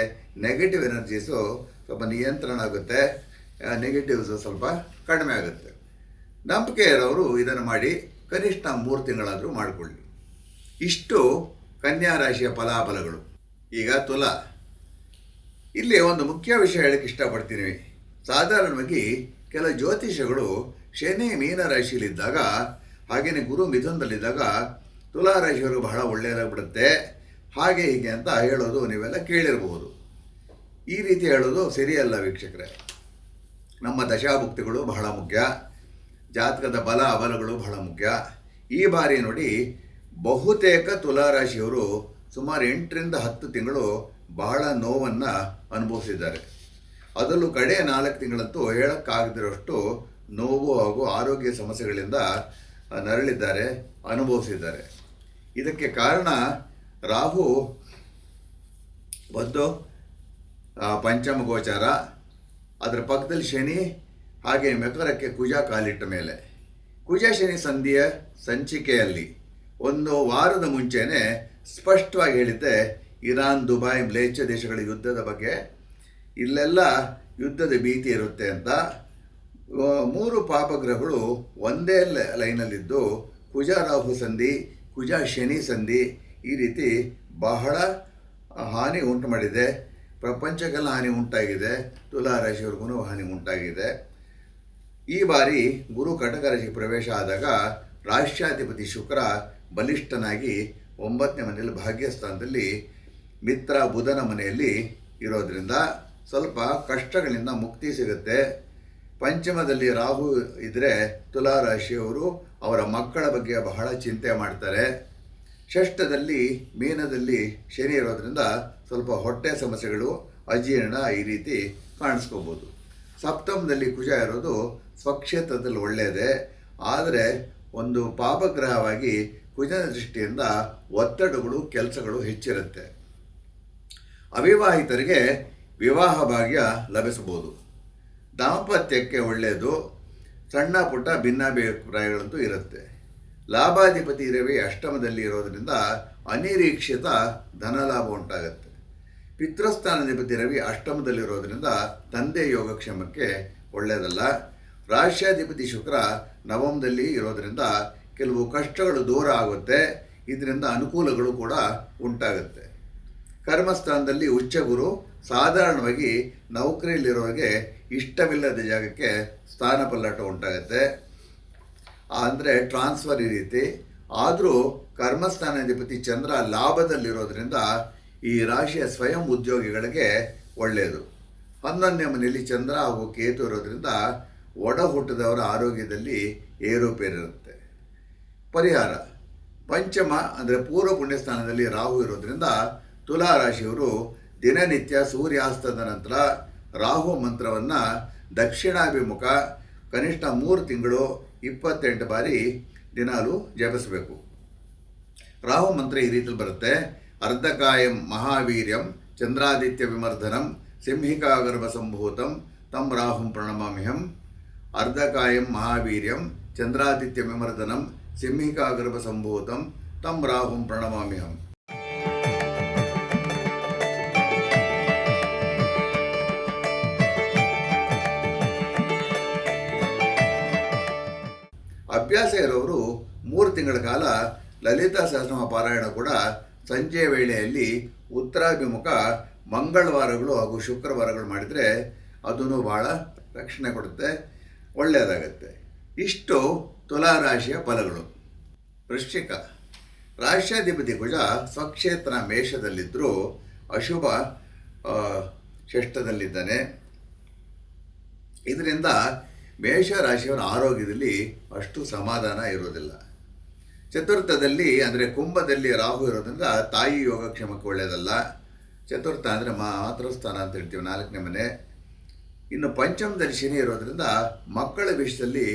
ನೆಗೆಟಿವ್ ಎನರ್ಜೀಸು ಸ್ವಲ್ಪ ನಿಯಂತ್ರಣ ಆಗುತ್ತೆ, ನೆಗೆಟಿವ್ಸು ಸ್ವಲ್ಪ ಕಡಿಮೆ ಆಗುತ್ತೆ. ನಂಬಿಕೆ ಇರೋರು ಇದನ್ನು ಮಾಡಿ ಕನಿಷ್ಠ 3 ತಿಂಗಳಾದರೂ ಮಾಡಿಕೊಳ್ಳಿ. ಇಷ್ಟು ಕನ್ಯಾ ರಾಶಿಯ ಫಲಾಫಲಗಳು. ಈಗ ತುಲಾ, ಇಲ್ಲಿ ಒಂದು ಮುಖ್ಯ ವಿಷಯ ಹೇಳಕ್ಕೆ ಇಷ್ಟಪಡ್ತೀನಿ. ಸಾಧಾರಣವಾಗಿ ಕೆಲ ಜ್ಯೋತಿಷಗಳು ಶನಿ ಮೀನ ರಾಶಿಯಲ್ಲಿದ್ದಾಗ ಹಾಗೆಯೇ ಗುರು ಮಿಥುನದಲ್ಲಿದ್ದಾಗ ತುಲಾ ರಾಶಿಯವರು ಬಹಳ ಒಳ್ಳೆಯದಾಗ್ಬಿಡುತ್ತೆ, ಹಾಗೆ ಹೀಗೆ ಅಂತ ಹೇಳೋದು ನೀವೆಲ್ಲ ಕೇಳಿರಬಹುದು. ಈ ರೀತಿ ಹೇಳೋದು ಸರಿಯಲ್ಲ ವೀಕ್ಷಕರೇ. ನಮ್ಮ ದಶಾಭುಕ್ತಿಗಳು ಬಹಳ ಮುಖ್ಯ, ಜಾತಕದ ಬಲ ಅಬಲಗಳು ಬಹಳ ಮುಖ್ಯ. ಈ ಬಾರಿ ನೋಡಿ, ಬಹುತೇಕ ತುಲಾ ರಾಶಿಯವರು ಸುಮಾರು 8ರಿಂದ 10 ತಿಂಗಳು ಬಹಳ ನೋವನ್ನು ಅನುಭವಿಸಿದ್ದಾರೆ. ಅದರಲ್ಲೂ ಕಡೆ 4 ತಿಂಗಳಂತೂ ಹೇಳೋಕ್ಕಾಗದಿರೋಷ್ಟು ನೋವು ಹಾಗೂ ಆರೋಗ್ಯ ಸಮಸ್ಯೆಗಳಿಂದ ನರಳಿದ್ದಾರೆ, ಅನುಭವಿಸಿದ್ದಾರೆ. ಇದಕ್ಕೆ ಕಾರಣ ರಾಹು ಒಂದು ಪಂಚಮ ಗೋಚಾರ, ಅದರ ಪಕ್ಕದಲ್ಲಿ ಶನಿ, ಹಾಗೆ ಮಕರಕ್ಕೆ ಕುಜ ಕಾಲಿಟ್ಟ ಮೇಲೆ. ಕುಜ ಶನಿ ಸಂಧಿಯ ಸಂಚಿಕೆಯಲ್ಲಿ ಒಂದು ವಾರದ ಮುಂಚೆನೇ ಸ್ಪಷ್ಟವಾಗಿ ಹೇಳಿದ್ದೆ ಇರಾನ್, ದುಬೈ, ಮ್ಲೇಚ್ಛ ದೇಶಗಳ ಯುದ್ಧದ ಬಗ್ಗೆ. ಇಲ್ಲೆಲ್ಲ ಯುದ್ಧದ ಭೀತಿ ಇರುತ್ತೆ ಅಂತ. 3 ಪಾಪಗ್ರಹಗಳು ಒಂದೇ ಲೈನಲ್ಲಿದ್ದು ಕುಜ ರಾಹು ಸಂಧಿ, ಕುಜ ಶನಿ ಸಂಧಿ ಈ ರೀತಿ ಬಹಳ ಹಾನಿ ಉಂಟು ಮಾಡಿದೆ. ಪ್ರಪಂಚಕ್ಕೆಲ್ಲ ಹಾನಿ ಉಂಟಾಗಿದೆ, ತುಲಾ ರಾಶಿಯವರೆಗೂ ಹಾನಿ ಉಂಟಾಗಿದೆ. ಈ ಬಾರಿ ಗುರು ಕಟಕ ರಾಶಿಗೆ ಪ್ರವೇಶ ಆದಾಗ ರಾಷ್ಟ್ರಾಧಿಪತಿ ಶುಕ್ರ ಬಲಿಷ್ಠನಾಗಿ 9ನೇ ಮನೆಯಲ್ಲಿ ಭಾಗ್ಯಸ್ಥಾನದಲ್ಲಿ ಮಿತ್ರ ಬುಧನ ಮನೆಯಲ್ಲಿ ಇರೋದರಿಂದ ಸ್ವಲ್ಪ ಕಷ್ಟಗಳಿಂದ ಮುಕ್ತಿ ಸಿಗುತ್ತೆ. ಪಂಚಮದಲ್ಲಿ ರಾಹು ಇದ್ದರೆ ತುಲಾ ರಾಶಿಯವರು ಅವರ ಮಕ್ಕಳ ಬಗ್ಗೆ ಬಹಳ ಚಿಂತೆ ಮಾಡ್ತಾರೆ. ಷಷ್ಠದಲ್ಲಿ ಮೀನದಲ್ಲಿ ಶನಿ ಇರೋದ್ರಿಂದ ಸ್ವಲ್ಪ ಹೊಟ್ಟೆ ಸಮಸ್ಯೆಗಳು, ಅಜೀರ್ಣ ಈ ರೀತಿ ಕಾಣಿಸ್ಕೋಬೋದು. ಸಪ್ತಮದಲ್ಲಿ ಕುಜ ಇರೋದು ಸ್ವಕ್ಷೇತ್ರದಲ್ಲಿ ಒಳ್ಳೆಯದೇ, ಆದರೆ ಒಂದು ಪಾಪಗ್ರಹವಾಗಿ ಕುಜನ ದೃಷ್ಟಿಯಿಂದ ಒತ್ತಡಗಳು, ಕೆಲಸಗಳು ಹೆಚ್ಚಿರುತ್ತೆ. ಅವಿವಾಹಿತರಿಗೆ ವಿವಾಹ ಭಾಗ್ಯ ಲಭಿಸಬಹುದು. ದಾಂಪತ್ಯಕ್ಕೆ ಒಳ್ಳೆಯದು. ಸಣ್ಣ ಪುಟ್ಟ ಭಿನ್ನಾಭಿಪ್ರಾಯಗಳಂತೂ ಇರುತ್ತೆ. ಲಾಭಾಧಿಪತಿ ರವಿ ಅಷ್ಟಮದಲ್ಲಿ ಇರೋದರಿಂದ ಅನಿರೀಕ್ಷಿತ ಧನಲಾಭ ಉಂಟಾಗುತ್ತೆ. ಪಿತೃಸ್ಥಾನಾಧಿಪತಿ ರವಿ ಅಷ್ಟಮದಲ್ಲಿರೋದರಿಂದ ತಂದೆ ಯೋಗಕ್ಷೇಮಕ್ಕೆ ಒಳ್ಳೆಯದಲ್ಲ. ರಾಷ್ಟ್ರಾಧಿಪತಿ ಶುಕ್ರ ನವಮದಲ್ಲಿ ಇರೋದರಿಂದ ಕೆಲವು ಕಷ್ಟಗಳು ದೂರ ಆಗುತ್ತೆ. ಇದರಿಂದ ಅನುಕೂಲಗಳು ಕೂಡ ಉಂಟಾಗುತ್ತೆ. ಕರ್ಮಸ್ಥಾನದಲ್ಲಿ ಉಚ್ಚಗುರು ಸಾಧಾರಣವಾಗಿ ನೌಕರಿಯಲ್ಲಿರೋರಿಗೆ ಇಷ್ಟವಿಲ್ಲದ ಜಾಗಕ್ಕೆ ಸ್ಥಾನ ಪಲ್ಲಟ ಉಂಟಾಗುತ್ತೆ, ಅಂದರೆ ಟ್ರಾನ್ಸ್ಫರ್ ಈ ರೀತಿ. ಆದರೂ ಕರ್ಮಸ್ಥಾನಾಧಿಪತಿ ಚಂದ್ರ ಲಾಭದಲ್ಲಿರೋದ್ರಿಂದ ಈ ರಾಶಿಯ ಸ್ವಯಂ ಉದ್ಯೋಗಿಗಳಿಗೆ ಒಳ್ಳೆಯದು. 11ನೇ ಮನೆಯಲ್ಲಿ ಚಂದ್ರ ಹಾಗೂ ಕೇತು ಇರೋದ್ರಿಂದ ಒಡ ಹುಟ್ಟಿದವರ ಆರೋಗ್ಯದಲ್ಲಿ ಏರುಪೇರಿರುತ್ತೆ. ಪರಿಹಾರ: ಪಂಚಮ ಅಂದರೆ ಪೂರ್ವ ಪುಣ್ಯಸ್ಥಾನದಲ್ಲಿ ರಾಹು ಇರೋದ್ರಿಂದ ತುಲಾ ರಾಶಿಯವರು ದಿನನಿತ್ಯ ಸೂರ್ಯಾಸ್ತದ ನಂತರ ರಾಹು ಮಂತ್ರವನ್ನು ದಕ್ಷಿಣಾಭಿಮುಖ ಕನಿಷ್ಠ 3 ತಿಂಗಳು 28 ಬಾರಿ ದಿನಾಲು ಜಪಿಸಬೇಕು. ರಾಹು ಮಂತ್ರ ಈ ರೀತಿಯಲ್ಲಿ ಬರುತ್ತೆ: ಅರ್ಧಕಾಯಂ ಮಹಾವೀರ್ಯಂ ಚಂದ್ರಾದಿತ್ಯ ವಿಮರ್ಧನಂ ಸಿಂಹಿಕಾಗರ್ಭ ಸಂಭೂತಂ ತಂ ರಾಹುಂ ಪ್ರಣಮಾಮ್ಯಹಂ. ಅರ್ಧಕಾಯಂ ಮಹಾವೀರ್ಯಂ ಚಂದ್ರಾದಿತ್ಯ ವಿಮರ್ಧನಂ ಸಿಂಹಿಕಾಗರ್ಭ ಸಂಭೂತಂ ತಂ ರಾಹುಂ ಪ್ರಣಮಾಮ್ಯಹಂ. ಅಭ್ಯಾಸ ಇರೋರು 3 ತಿಂಗಳ ಕಾಲ ಲಲಿತಾ ಸಹಸ್ರನಾಮ ಪಾರಾಯಣ ಕೂಡ ಸಂಜೆ ವೇಳೆಯಲ್ಲಿ ಉತ್ತರಾಭಿಮುಖ ಮಂಗಳವಾರಗಳು ಹಾಗೂ ಶುಕ್ರವಾರಗಳು ಮಾಡಿದರೆ ಅದೂ ಭಾಳ ರಕ್ಷಣೆ ಕೊಡುತ್ತೆ, ಒಳ್ಳೆಯದಾಗತ್ತೆ. ಇಷ್ಟು ತುಲಾ ರಾಶಿಯ ಫಲಗಳು. ವೃಶ್ಚಿಕ ರಾಷ್ಟ್ರಾಧಿಪತಿ ಕುಜ ಸ್ವಕ್ಷೇತ್ರ ಮೇಷದಲ್ಲಿದ್ದರೂ ಅಶುಭ ಷಷ್ಠದಲ್ಲಿದ್ದಾನೆ. ಇದರಿಂದ ಮೇಷರಾಶಿಯವರ ಆರೋಗ್ಯದಲ್ಲಿ ಅಷ್ಟು ಸಮಾಧಾನ ಇರೋದಿಲ್ಲ. ಚತುರ್ಥದಲ್ಲಿ ಅಂದರೆ ಕುಂಭದಲ್ಲಿ ರಾಹು ಇರೋದ್ರಿಂದ ತಾಯಿ ಯೋಗಕ್ಷೇಮಕ್ಕೆ ಒಳ್ಳೆಯದಲ್ಲ. ಚತುರ್ಥ ಅಂದರೆ ಮಾತೃಸ್ಥಾನ ಅಂತ ಹೇಳ್ತೀವಿ, 4ನೇ ಮನೆ. ಇನ್ನು ಪಂಚಮದಲ್ಲಿ ಶನಿ ಇರೋದ್ರಿಂದ ಮಕ್ಕಳ ವಿಷಯದಲ್ಲಿ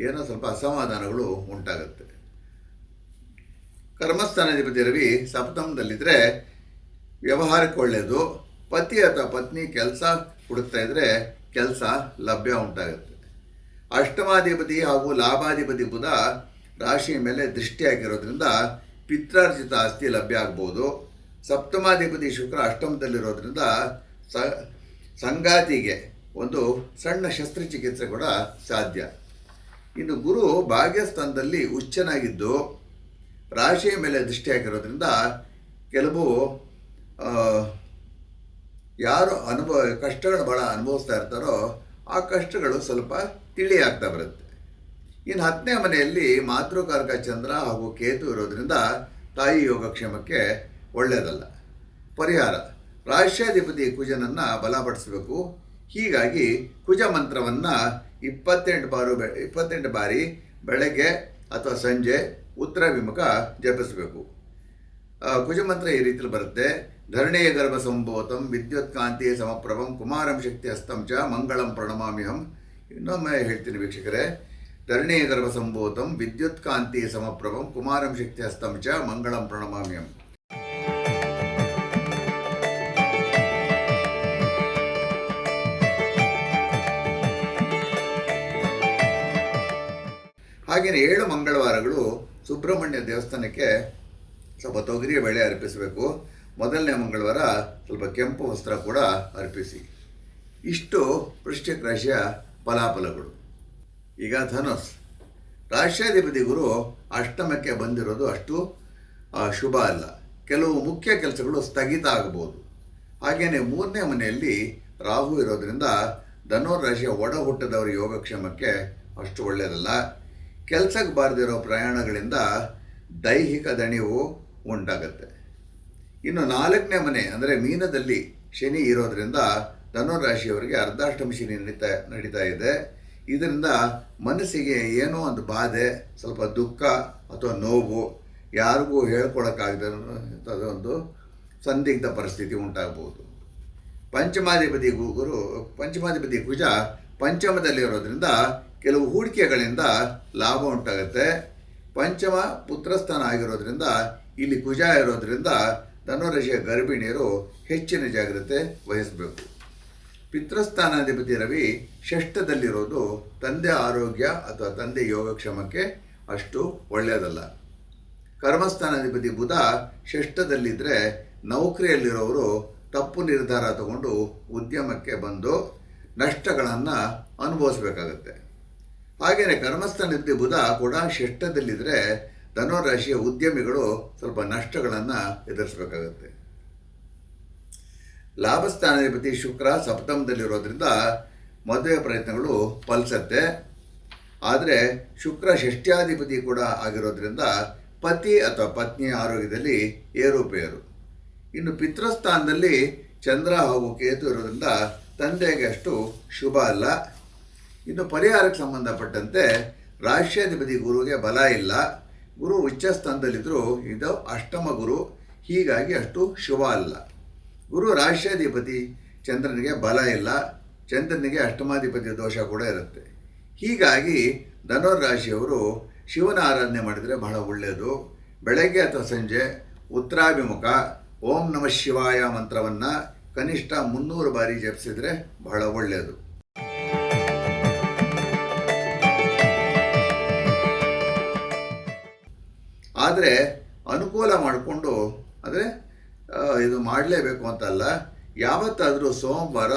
ಏನೋ ಸ್ವಲ್ಪ ಅಸಮಾಧಾನಗಳು ಉಂಟಾಗುತ್ತೆ. ಕರ್ಮಸ್ಥಾನಾಧಿಪತಿ ರವಿ ಸಪ್ತಮದಲ್ಲಿದ್ದರೆ ವ್ಯವಹಾರಕ್ಕೆ ಒಳ್ಳೆಯದು. ಪತಿ ಅಥವಾ ಪತ್ನಿ ಕೆಲಸ ಹುಡುಕ್ತಾ ಇದ್ದರೆ ಕೆಲಸ ಲಭ್ಯ ಉಂಟಾಗುತ್ತೆ. ಅಷ್ಟಮಾಧಿಪತಿ ಹಾಗೂ ಲಾಭಾಧಿಪತಿ ಬುಧ ರಾಶಿಯ ಮೇಲೆ ದೃಷ್ಟಿ ಆಗಿರೋದ್ರಿಂದ ಪಿತ್ರಾರ್ಜಿತ ಆಸ್ತಿ ಲಭ್ಯ ಆಗ್ಬೋದು. ಸಪ್ತಮಾಧಿಪತಿ ಶುಕ್ರ ಅಷ್ಟಮದಲ್ಲಿರೋದ್ರಿಂದ ಸಂಗಾತಿಗೆ ಒಂದು ಸಣ್ಣ ಶಸ್ತ್ರಚಿಕಿತ್ಸೆ ಕೂಡ ಸಾಧ್ಯ. ಇನ್ನು ಗುರು ಭಾಗ್ಯಸ್ಥಾನದಲ್ಲಿ ಉಚ್ಚನಾಗಿದ್ದು ರಾಶಿಯ ಮೇಲೆ ದೃಷ್ಟಿ ಹಾಕಿರೋದ್ರಿಂದ ಕೆಲವು ಯಾರು ಕಷ್ಟಗಳು ಭಾಳ ಅನುಭವಿಸ್ತಾ ಇರ್ತಾರೋ ಆ ಕಷ್ಟಗಳು ಸ್ವಲ್ಪ ತಿಳಿಯಾಗ್ತಾ ಬರುತ್ತೆ. ಇನ್ನು 10ನೇ ಮನೆಯಲ್ಲಿ ಮಾತೃಕಾರಕ ಚಂದ್ರ ಹಾಗೂ ಕೇತು ಇರೋದ್ರಿಂದ ತಾಯಿ ಯೋಗಕ್ಷೇಮಕ್ಕೆ ಒಳ್ಳೆಯದಲ್ಲ. ಪರಿಹಾರ: ರಾಷ್ಟ್ರಾಧಿಪತಿ ಕುಜನನ್ನು ಬಲಪಡಿಸಬೇಕು. ಹೀಗಾಗಿ ಕುಜ ಮಂತ್ರವನ್ನು 28 ಬಾರಿ ಬೆಳಗ್ಗೆ ಅಥವಾ ಸಂಜೆ ಉತ್ತರಾಭಿಮುಖ ಜಪಿಸಬೇಕು. ಕುಜಮಂತ್ರ ಈ ರೀತಿಯಲ್ಲಿ ಬರುತ್ತೆ: ಧರಣೀಯ ಗರ್ಭ ಸಂಭೂತಂ ವಿದ್ಯುತ್ ಕಾಂತಿ ಸಮಪ್ರಭಂ ಕುಮಾರಂ ಶಕ್ತಿ ಹಸ್ತಂ ಚ ಮಂಗಳಂ ಪ್ರಣಮಾಮ್ಯಹಂ. ಇನ್ನೊಮ್ಮೆ ಹೇಳ್ತೀನಿ ವೀಕ್ಷಕರೇ: ಧರಣೀಯ ಗರ್ಭ ಸಂಭೂತಂ ವಿದ್ಯುತ್ ಕಾಂತಿ ಸಮಪ್ರಭಂ ಕುಮಾರಂ ಶಕ್ತಿ ಹಸ್ತಂ ಚ ಮಂಗಳಂ ಪ್ರಣಮಾಮ್ಯಹಂ. ಹಾಗೆಯೇ 7 ಮಂಗಳವಾರಗಳು ಸುಬ್ರಹ್ಮಣ್ಯ ದೇವಸ್ಥಾನಕ್ಕೆ ಸ್ವಲ್ಪ ತೊಗರಿಯ ಬೇಳೆ ಅರ್ಪಿಸಬೇಕು. ಮೊದಲನೇ ಮಂಗಳವಾರ ಸ್ವಲ್ಪ ಕೆಂಪು ವಸ್ತ್ರ ಕೂಡ ಅರ್ಪಿಸಿ. ಇಷ್ಟು ವೃಶ್ಚಿಕ ರಾಶಿಯ ಫಲಾಫಲಗಳು. ಈಗ ಧನುಸ್ ರಾಷ್ಟ್ರಾಧಿಪತಿ ಗುರು ಅಷ್ಟಮಕ್ಕೆ ಬಂದಿರೋದು ಅಷ್ಟು ಶುಭ ಅಲ್ಲ. ಕೆಲವು ಮುಖ್ಯ ಕೆಲಸಗಳು ಸ್ಥಗಿತ ಆಗಬಹುದು. ಹಾಗೆಯೇ 3ನೇ ಮನೆಯಲ್ಲಿ ರಾಹು ಇರೋದ್ರಿಂದ ಧನುರಾಶಿಯ ಒಡ ಹುಟ್ಟದವರ ಯೋಗಕ್ಷೇಮಕ್ಕೆ ಅಷ್ಟು ಒಳ್ಳೆಯದಲ್ಲ. ಕೆಲಸಕ್ಕೆ ಬಾರದಿರೋ ಪ್ರಯಾಣಗಳಿಂದ ದೈಹಿಕ ದಣಿವು ಉಂಟಾಗುತ್ತೆ. ಇನ್ನು 4ನೇ ಮನೆ ಅಂದರೆ ಮೀನದಲ್ಲಿ ಶನಿ ಇರೋದ್ರಿಂದ ಧನುರಾಶಿಯವರಿಗೆ ಅರ್ಧಾಷ್ಟಮ ಶನಿ ನಡೀತಾ ಇದೆ. ಇದರಿಂದ ಮನಸ್ಸಿಗೆ ಏನೋ ಒಂದು ಬಾಧೆ, ಸ್ವಲ್ಪ ದುಃಖ ಅಥವಾ ನೋವು, ಯಾರಿಗೂ ಹೇಳ್ಕೊಳಕ್ಕಾಗದ ಒಂದು ಸಂದಿಗ್ಧ ಪರಿಸ್ಥಿತಿ ಉಂಟಾಗ್ಬೋದು. ಪಂಚಮಾಧಿಪತಿ ಕುಜ ಪಂಚಮದಲ್ಲಿರೋದ್ರಿಂದ ಕೆಲವು ಹೂಡಿಕೆಗಳಿಂದ ಲಾಭ ಉಂಟಾಗುತ್ತೆ. ಪಂಚಮ ಪುತ್ರಸ್ಥಾನ ಆಗಿರೋದ್ರಿಂದ ಇಲ್ಲಿ ಕುಜ ಇರೋದ್ರಿಂದ ಧನುರಾಶಿಯ ಗರ್ಭಿಣಿಯರು ಹೆಚ್ಚಿನ ಜಾಗ್ರತೆ ವಹಿಸಬೇಕು. ಪಿತೃಸ್ಥಾನಾಧಿಪತಿ ರವಿ ಷಷ್ಠದಲ್ಲಿರೋದು ತಂದೆ ಆರೋಗ್ಯ ಅಥವಾ ತಂದೆ ಯೋಗಕ್ಷೇಮಕ್ಕೆ ಅಷ್ಟು ಒಳ್ಳೆಯದಲ್ಲ. ಕರ್ಮಸ್ಥಾನಾಧಿಪತಿ ಬುಧ ಷಷ್ಠದಲ್ಲಿದ್ದರೆ ನೌಕರಿಯಲ್ಲಿರೋರು ತಪ್ಪು ನಿರ್ಧಾರ ತಗೊಂಡು ಉದ್ಯಮಕ್ಕೆ ಬಂದು ನಷ್ಟಗಳನ್ನು ಅನುಭವಿಸಬೇಕಾಗತ್ತೆ. ಹಾಗೆಯೇ ಕರ್ಮಸ್ಥಾನಾಧಿಪತಿ ಬುಧ ಕೂಡ ಷಷ್ಠದಲ್ಲಿದ್ದರೆ ಧನುರಾಶಿಯ ಉದ್ಯಮಿಗಳು ಸ್ವಲ್ಪ ನಷ್ಟಗಳನ್ನು ಎದುರಿಸಬೇಕಾಗತ್ತೆ. ಲಾಭಸ್ಥಾನಾಧಿಪತಿ ಶುಕ್ರ ಸಪ್ತಮದಲ್ಲಿರೋದ್ರಿಂದ ಮದುವೆ ಪ್ರಯತ್ನಗಳು ಫಲಿಸತ್ತೆ. ಆದರೆ ಶುಕ್ರ ಷಷ್ಠ್ಯಾಧಿಪತಿ ಕೂಡ ಆಗಿರೋದ್ರಿಂದ ಪತಿ ಅಥವಾ ಪತ್ನಿಯ ಆರೋಗ್ಯದಲ್ಲಿ ಏರುಪೇರು. ಇನ್ನು ಪಿತೃಸ್ಥಾನದಲ್ಲಿ ಚಂದ್ರ ಹಾಗೂ ಕೇತು ಇರೋದ್ರಿಂದ ತಂದೆಗೆ ಅಷ್ಟು ಶುಭ ಅಲ್ಲ. ಇನ್ನು ಪರಿಹಾರಕ್ಕೆ ಸಂಬಂಧಪಟ್ಟಂತೆ ರಾಷ್ಟ್ರಾಧಿಪತಿ ಗುರುಗೆ ಬಲ ಇಲ್ಲ. ಗುರು ಉಚ್ಚ ಸ್ಥಾನದಲ್ಲಿದ್ದರೂ ಇದು ಅಷ್ಟಮ ಗುರು, ಹೀಗಾಗಿ ಅಷ್ಟು ಶುಭ ಅಲ್ಲ. ಗುರು ರಾಷ್ಟ್ರಾಧಿಪತಿ ಚಂದ್ರನಿಗೆ ಬಲ ಇಲ್ಲ. ಚಂದ್ರನಿಗೆ ಅಷ್ಟಮಾಧಿಪತಿ ದೋಷ ಕೂಡ ಇರುತ್ತೆ. ಹೀಗಾಗಿ ಧನುರಾಶಿಯವರು ಶಿವನ ಆರಾಧನೆ ಮಾಡಿದರೆ ಬಹಳ ಒಳ್ಳೆಯದು. ಬೆಳಗ್ಗೆ ಅಥವಾ ಸಂಜೆ ಉತ್ತರಾಭಿಮುಖ ಓಂ ನಮಃ ಶಿವಾಯ ಮಂತ್ರವನ್ನು ಕನಿಷ್ಠ 300 ಬಾರಿ ಜಪಿಸಿದರೆ ಬಹಳ ಒಳ್ಳೆಯದು. ಆದರೆ ಅನುಕೂಲ ಮಾಡಿಕೊಂಡು, ಅಂದರೆ ಇದು ಮಾಡಲೇಬೇಕು ಅಂತಲ್ಲ, ಯಾವತ್ತಾದರೂ ಸೋಮವಾರ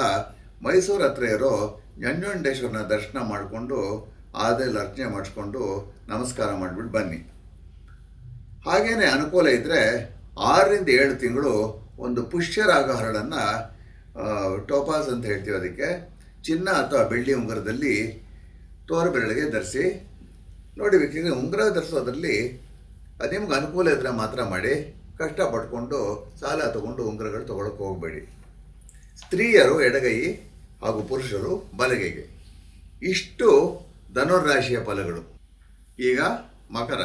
ಮೈಸೂರು ಹತ್ರ ಇರೋ ನಂಜುಂಡೇಶ್ವರನ ದರ್ಶನ ಮಾಡಿಕೊಂಡು ಆದಲ್ಲಿ ಅರ್ಚನೆ ಮಾಡಿಸ್ಕೊಂಡು ನಮಸ್ಕಾರ ಮಾಡಿಬಿಟ್ಟು ಬನ್ನಿ. ಹಾಗೆಯೇ ಅನುಕೂಲ ಇದ್ದರೆ 6 ರಿಂದ 7 ತಿಂಗಳು ಒಂದು ಪುಷ್ಯರಾಗ ಹರಳನ್ನು, ಟೋಪಾಸ್ ಅಂತ ಹೇಳ್ತೀವಿ ಅದಕ್ಕೆ, ಚಿನ್ನ ಅಥವಾ ಬೆಳ್ಳಿ ಉಂಗುರದಲ್ಲಿ ತೋರುಬೆರಳಿಗೆ ಧರಿಸಿ ನೋಡಿ. ಬೇಕಿದ್ರೆ ಉಂಗುರ ಧರಿಸೋದ್ರಲ್ಲಿ ಅದು ನಿಮ್ಗೆ ಅನುಕೂಲ ಇದ್ದರೆ ಮಾತ್ರ ಮಾಡಿ. ಕಷ್ಟಪಟ್ಕೊಂಡು ಸಾಲ ತಗೊಂಡು ಉಂಗುರಗಳು ತೊಗೊಳಕ್ಕೆ ಹೋಗಬೇಡಿ. ಸ್ತ್ರೀಯರು ಎಡಗೈ ಹಾಗೂ ಪುರುಷರು ಬಲಗೈಗೆ. ಇಷ್ಟು ಧನುರಾಶಿಯ ಫಲಗಳು. ಈಗ ಮಕರ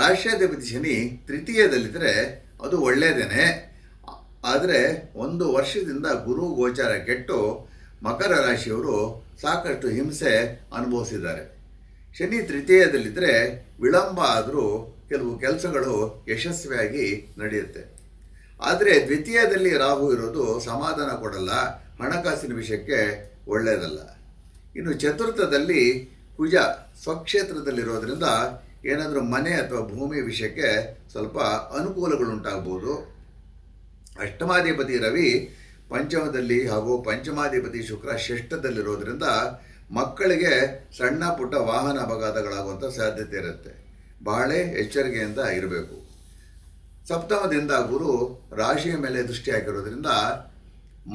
ರಾಷ್ಟ್ರಾಧಿಪತಿ ಶನಿ ತೃತೀಯದಲ್ಲಿದ್ದರೆ ಅದು ಒಳ್ಳೆಯದೇನೆ. ಆದರೆ 1 ವರ್ಷದಿಂದ ಗುರು ಗೋಚಾರ ಕೆಟ್ಟು ಮಕರ ರಾಶಿಯವರು ಸಾಕಷ್ಟು ಹಿಂಸೆ ಅನುಭವಿಸಿದ್ದಾರೆ. ಶನಿ ತೃತೀಯದಲ್ಲಿದ್ದರೆ ವಿಳಂಬ ಆದರೂ ಕೆಲವು ಕೆಲಸಗಳು ಯಶಸ್ವಿಯಾಗಿ ನಡೆಯುತ್ತೆ. ಆದರೆ ದ್ವಿತೀಯದಲ್ಲಿ ರಾಹು ಇರೋದು ಸಮಾಧಾನ ಕೊಡಲ್ಲ, ಹಣಕಾಸಿನ ವಿಷಯಕ್ಕೆ ಒಳ್ಳೆಯದಲ್ಲ. ಇನ್ನು ಚತುರ್ಥದಲ್ಲಿ ಕುಜ ಸ್ವಕ್ಷೇತ್ರದಲ್ಲಿರೋದ್ರಿಂದ ಏನಾದರೂ ಮನೆ ಅಥವಾ ಭೂಮಿ ವಿಷಯಕ್ಕೆ ಸ್ವಲ್ಪ ಅನುಕೂಲಗಳುಂಟಾಗ್ಬೋದು. ಅಷ್ಟಮಾಧಿಪತಿ ರವಿ ಪಂಚಮದಲ್ಲಿ ಹಾಗೂ ಪಂಚಮಾಧಿಪತಿ ಶುಕ್ರ ಷಷ್ಠದಲ್ಲಿರೋದ್ರಿಂದ ಮಕ್ಕಳಿಗೆ ಸಣ್ಣ ಪುಟ್ಟ ವಾಹನ ಅಪಘಾತಗಳಾಗುವಂಥ ಸಾಧ್ಯತೆ ಇರುತ್ತೆ. ಬಹಳ ಎಚ್ಚರಿಕೆಯಿಂದ ಇರಬೇಕು. ಸಪ್ತಮದಿಂದ ಗುರು ರಾಶಿಯ ಮೇಲೆ ದೃಷ್ಟಿ ಹಾಕಿರೋದ್ರಿಂದ